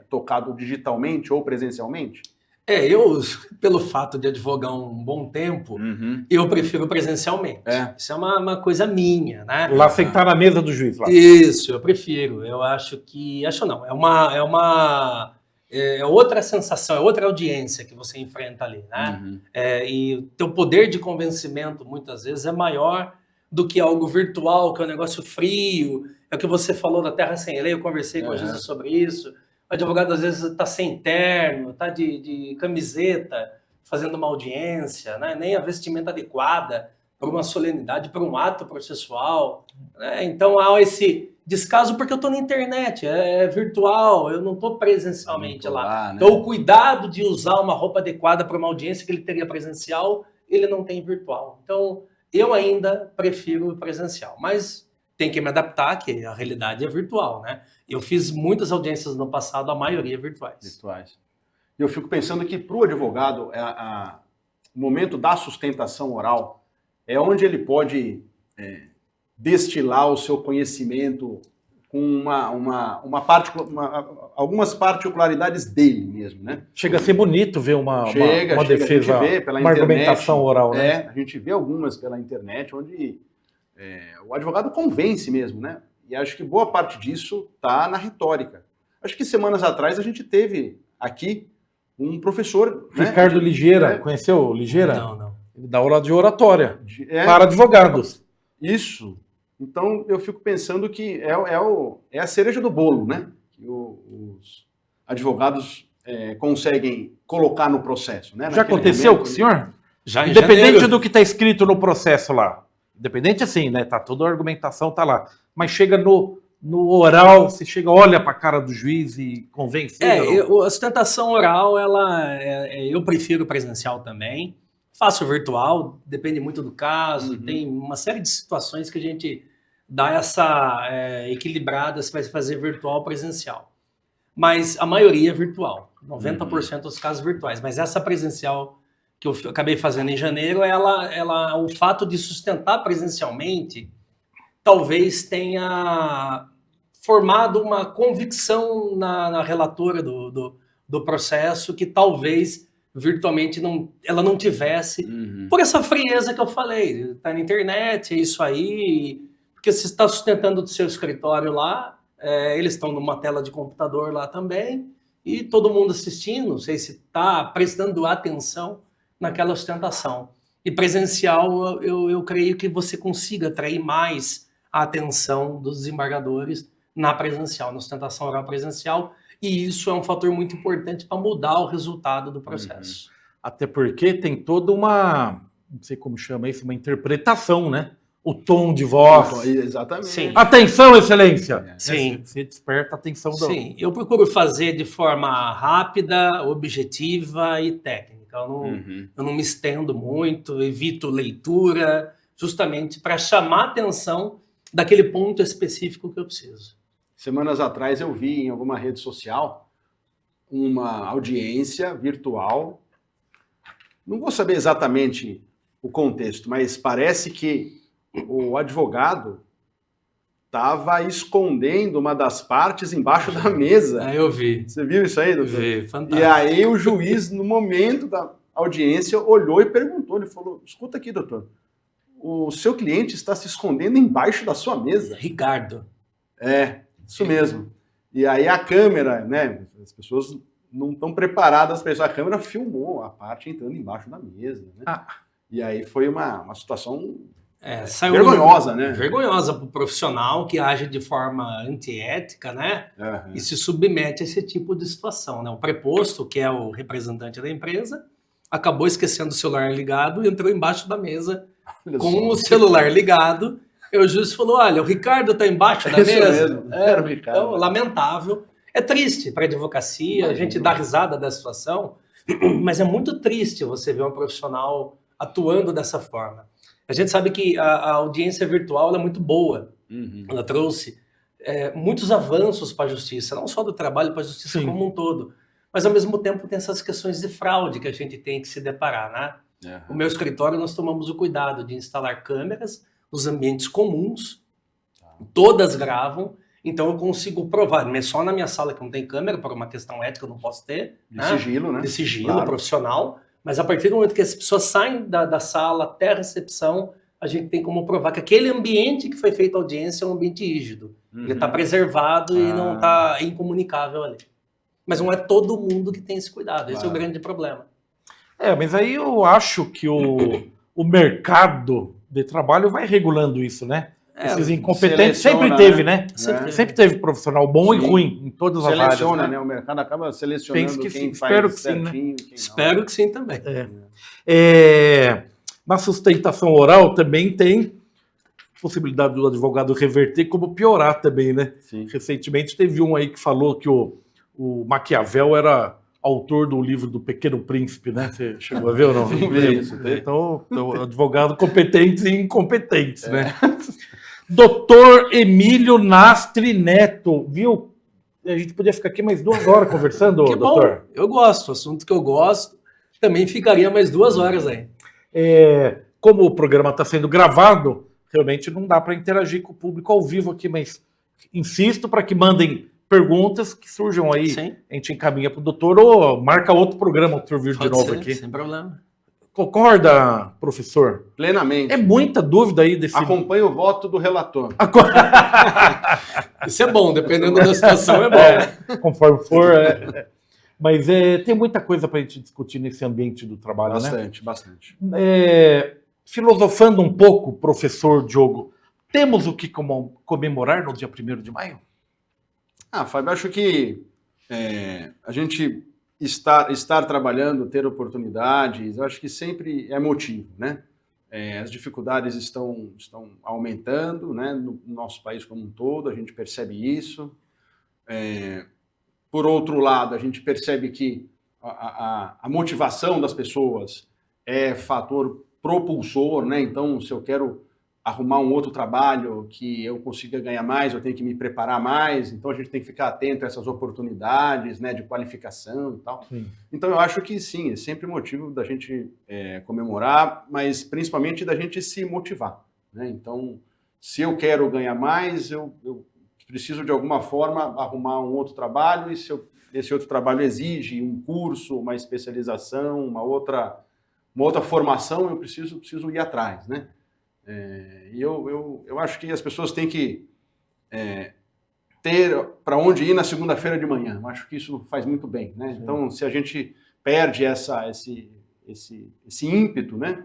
tocado digitalmente ou presencialmente? Eu, pelo fato de advogar um bom tempo, eu prefiro presencialmente. Isso é uma coisa minha, né? Lá sentar na mesa do juiz. Lá. Isso, eu prefiro. Eu acho que... Acho não, é outra sensação, é outra audiência que você enfrenta ali, né? E o teu poder de convencimento, muitas vezes, é maior do que algo virtual, que é um negócio frio. É o que você falou da Terra Sem Lei, eu conversei com a juíza sobre isso. O advogado, às vezes, está sem terno, está de camiseta, fazendo uma audiência, né? Nem a vestimenta adequada para uma solenidade, para um ato processual. Né? Então, há esse descaso porque eu estou na internet, é virtual, eu não estou presencialmente lá. Né? Então, o cuidado de usar uma roupa adequada para uma audiência que ele teria presencial, ele não tem virtual. Então, eu ainda prefiro presencial, mas tem que me adaptar, que a realidade é virtual, né? Eu fiz muitas audiências no passado, a maioria virtuais. Eu fico pensando que para o advogado, o momento da sustentação oral é onde ele pode destilar o seu conhecimento com algumas particularidades dele mesmo, né? Chega a ser bonito ver uma defesa, a gente vê pela uma internet, argumentação oral, né? A gente vê algumas pela internet onde o advogado convence mesmo, né? E acho que boa parte disso está na retórica. Acho que semanas atrás a gente teve aqui um professor... Ricardo Ligeira, conheceu o Ligeira? Não. Ele dá aula de oratória para advogados. Isso. Então, eu fico pensando que é a cereja do bolo, né? Que os advogados conseguem colocar no processo, né? Já aconteceu com o senhor? Já, Independente do que está escrito no processo lá. Independente assim, né? Tá toda a argumentação tá lá. Mas chega no oral, você chega, olha para a cara do juiz e convence. A sustentação oral, eu prefiro presencial também. Faço virtual, depende muito do caso. Tem uma série de situações que a gente dá essa equilibrada se vai fazer virtual ou presencial. Mas a maioria é virtual, 90% dos casos virtuais. Mas essa presencial que eu acabei fazendo em janeiro, o fato de sustentar presencialmente talvez tenha formado uma convicção na relatora do processo que talvez virtualmente ela não tivesse, por essa frieza que eu falei. Está na internet, é isso aí, porque você está sustentando do seu escritório lá, eles estão numa tela de computador lá também, e todo mundo assistindo, não sei se está prestando atenção naquela sustentação. E presencial, eu creio que você consiga atrair mais a atenção dos desembargadores na presencial, na sustentação oral presencial, e isso é um fator muito importante para mudar o resultado do processo. Até porque tem toda uma, não sei como chama isso, uma interpretação, né? O tom de voz. Exatamente. Sim. Atenção, excelência! Sim. Você desperta a atenção do... Sim, eu procuro fazer de forma rápida, objetiva e técnica. Eu não me estendo muito, evito leitura, justamente para chamar a atenção daquele ponto específico que eu preciso. Semanas atrás eu vi em alguma rede social uma audiência virtual. Não vou saber exatamente o contexto, mas parece que o advogado estava escondendo uma das partes embaixo da mesa. Eu vi. Você viu isso aí, doutor? Vi, fantástico. E aí o juiz, no momento da audiência, olhou e perguntou, ele falou, escuta aqui, doutor, o seu cliente está se escondendo embaixo da sua mesa. Ricardo. Isso mesmo. E aí a câmera, né, as pessoas não estão preparadas para isso, a câmera filmou a parte entrando embaixo da mesa, né? E aí foi uma situação vergonhosa, né? Vergonhosa para o profissional que age de forma antiética, né? E se submete a esse tipo de situação, né? O preposto, que é o representante da empresa, acabou esquecendo o celular ligado e entrou embaixo da mesa com o celular ligado. E o juiz falou, olha, o Ricardo está embaixo da mesa. Mesmo. Era o Ricardo. Então, lamentável. É triste para a advocacia, a gente dá risada da situação, mas é muito triste você ver um profissional atuando dessa forma. A gente sabe que a audiência virtual é muito boa. Ela trouxe muitos avanços para a justiça, não só do trabalho, para a justiça como um todo. Mas, ao mesmo tempo, tem essas questões de fraude que a gente tem que se deparar, né? O meu escritório, nós tomamos o cuidado de instalar câmeras nos ambientes comuns, todas gravam, então eu consigo provar, não é só na minha sala que não tem câmera, por uma questão ética eu não posso ter. De sigilo, né? De sigilo, claro, profissional, mas a partir do momento que as pessoas saem da sala até a recepção, a gente tem como provar que aquele ambiente que foi feita a audiência é um ambiente rígido. Ele está preservado e não está incomunicável ali. Mas não é todo mundo que tem esse cuidado, esse é o grande problema. Mas aí eu acho que o mercado de trabalho vai regulando isso, né? Esses incompetentes sempre teve, né? Sempre teve profissional bom e ruim em todas as áreas. Seleciona, né? O mercado acaba selecionando quem faz espero que certinho. Sim, né? Espero que sim também. Na sustentação oral também tem possibilidade do advogado reverter como piorar também, né? Sim. Recentemente teve um aí que falou que o Maquiavel era autor do livro do Pequeno Príncipe, né? Você chegou a ver ou não? Não vi isso. Então, advogado competentes e incompetentes, né? Doutor Emílio Nastri Neto, viu? A gente podia ficar aqui mais 2 horas conversando, que doutor. Bom. Eu gosto, assunto que eu gosto, também ficaria mais 2 horas aí. Como o programa está sendo gravado, realmente não dá para interagir com o público ao vivo aqui, mas insisto para que mandem perguntas que surjam aí. Sim. A gente encaminha para o doutor ou marca outro programa para o senhor vir de novo aqui. Sem problema. Concorda, professor? Plenamente. É muita dúvida aí desse... Acompanha o voto do relator. Isso é bom, dependendo da situação é bom. Conforme for. Mas tem muita coisa para a gente discutir nesse ambiente do trabalho, Bastante, bastante. Filosofando um pouco, professor Diogo, temos o que comemorar no dia 1º de maio? Fábio, acho que a gente estar trabalhando, ter oportunidades, eu acho que sempre é motivo, né? As dificuldades estão aumentando, né? No nosso país como um todo, a gente percebe isso. Por outro lado, a gente percebe que a motivação das pessoas é fator propulsor, né? Então, se eu quero arrumar um outro trabalho que eu consiga ganhar mais, eu tenho que me preparar mais, então a gente tem que ficar atento a essas oportunidades, né, de qualificação e tal. Sim. Então eu acho que sim, é sempre motivo da gente comemorar, mas principalmente da gente se motivar, né? Então, se eu quero ganhar mais, eu preciso de alguma forma arrumar um outro trabalho, e se esse outro trabalho exige um curso, uma especialização, uma outra formação, eu preciso ir atrás, né? E eu acho que as pessoas têm que ter para onde ir na segunda-feira de manhã. Eu acho que isso faz muito bem, né? Então, se a gente perde esse ímpeto, né?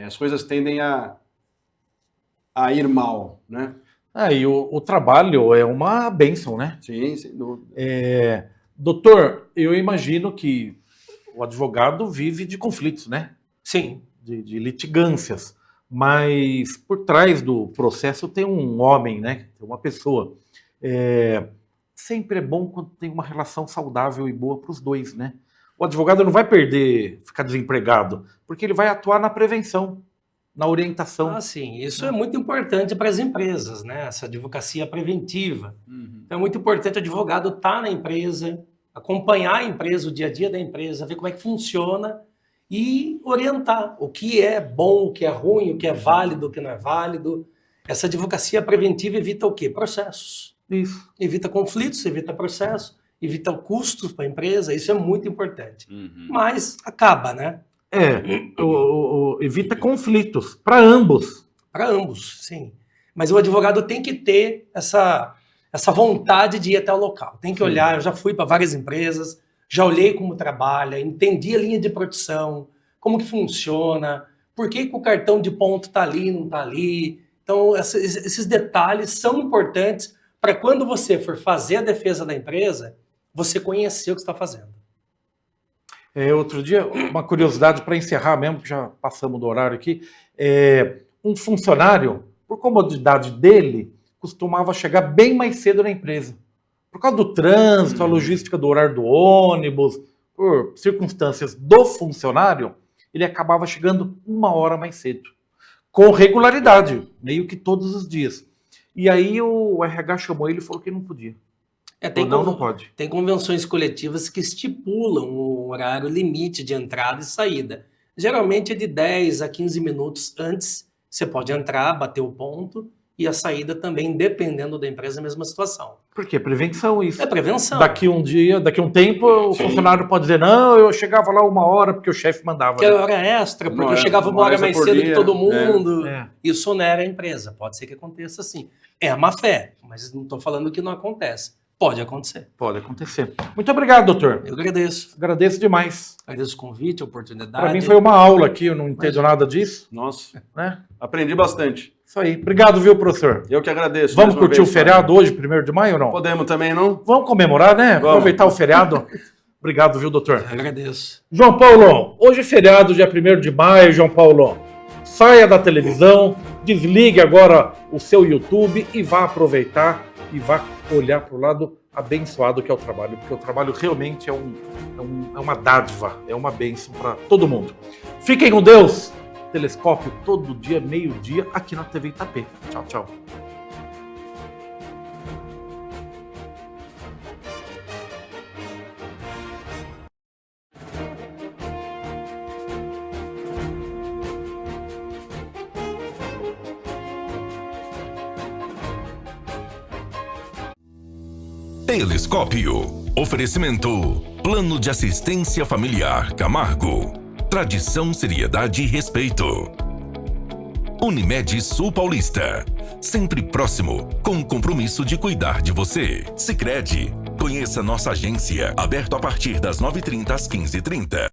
As coisas tendem a ir mal, né? E o trabalho é uma bênção, né? Sim, sem dúvida. Doutor, eu imagino que o advogado vive de conflitos, né? Sim. De litigâncias. Mas por trás do processo tem um homem, né? Tem uma pessoa. Sempre é bom quando tem uma relação saudável e boa para os dois, né? O advogado não vai ficar desempregado, porque ele vai atuar na prevenção, na orientação. Sim, isso é muito importante para as empresas, né? Essa advocacia preventiva. Então é muito importante o advogado estar na empresa, acompanhar a empresa, o dia a dia da empresa, ver como é que funciona e orientar o que é bom, o que é ruim, o que é válido, o que não é válido. Essa advocacia preventiva evita o quê? Processos. Isso. Evita conflitos, evita processos, evita custos para a empresa, isso é muito importante. Mas acaba, né? Evita conflitos para ambos. Para ambos, sim. Mas o advogado tem que ter essa vontade de ir até o local. Tem que olhar, eu já fui para várias empresas, já olhei como trabalha, entendi a linha de produção, como que funciona, por que o cartão de ponto está ali e não está ali. Então, esses detalhes são importantes para quando você for fazer a defesa da empresa, você conhecer o que está fazendo. Outro dia, uma curiosidade para encerrar mesmo, que já passamos do horário aqui, um funcionário, por comodidade dele, costumava chegar bem mais cedo na empresa. Por causa do trânsito, a logística do horário do ônibus, por circunstâncias do funcionário, ele acabava chegando 1 hora mais cedo. Com regularidade, meio que todos os dias. E aí o RH chamou ele e falou que não podia. Não pode. Tem convenções coletivas que estipulam o horário limite de entrada e saída. Geralmente é de 10 a 15 minutos antes. Você pode entrar, bater o ponto, e a saída também, dependendo da empresa, é a mesma situação. Por quê? Prevenção, isso. É prevenção. Daqui um tempo, o funcionário pode dizer, não, eu chegava lá 1 hora porque o chefe mandava. Que era hora extra, porque eu chegava 1 hora mais cedo que todo mundo. Isso onera a empresa. Pode ser que aconteça assim. É a má fé, mas não estou falando que não acontece. Pode acontecer. Pode acontecer. Muito obrigado, doutor. Eu agradeço. Agradeço demais. Agradeço o convite, a oportunidade. Para mim foi uma aula aqui, eu não entendo nada disso. Nossa, né? Aprendi bastante. Isso aí. Obrigado, viu, professor? Eu que agradeço. Vamos curtir o feriado hoje, 1º de maio ou não? Podemos também, não? Vamos comemorar, né? Vamos. Aproveitar o feriado. Obrigado, viu, doutor? Eu agradeço. João Paulo, hoje é feriado, dia 1º de maio, João Paulo. Saia da televisão, desligue agora o seu YouTube e vá aproveitar e vá olhar para o lado abençoado que é o trabalho, porque o trabalho realmente é uma dádiva, é uma bênção para todo mundo. Fiquem com Deus. Telescópio todo dia, meio-dia, aqui na TV Itapê. Tchau, tchau. Telescópio. Oferecimento. Plano de Assistência Familiar Camargo. Tradição, seriedade e respeito. Unimed Sul Paulista. Sempre próximo, com o compromisso de cuidar de você. Sicredi. Conheça nossa agência, aberto a partir das 9h30 às 15h30.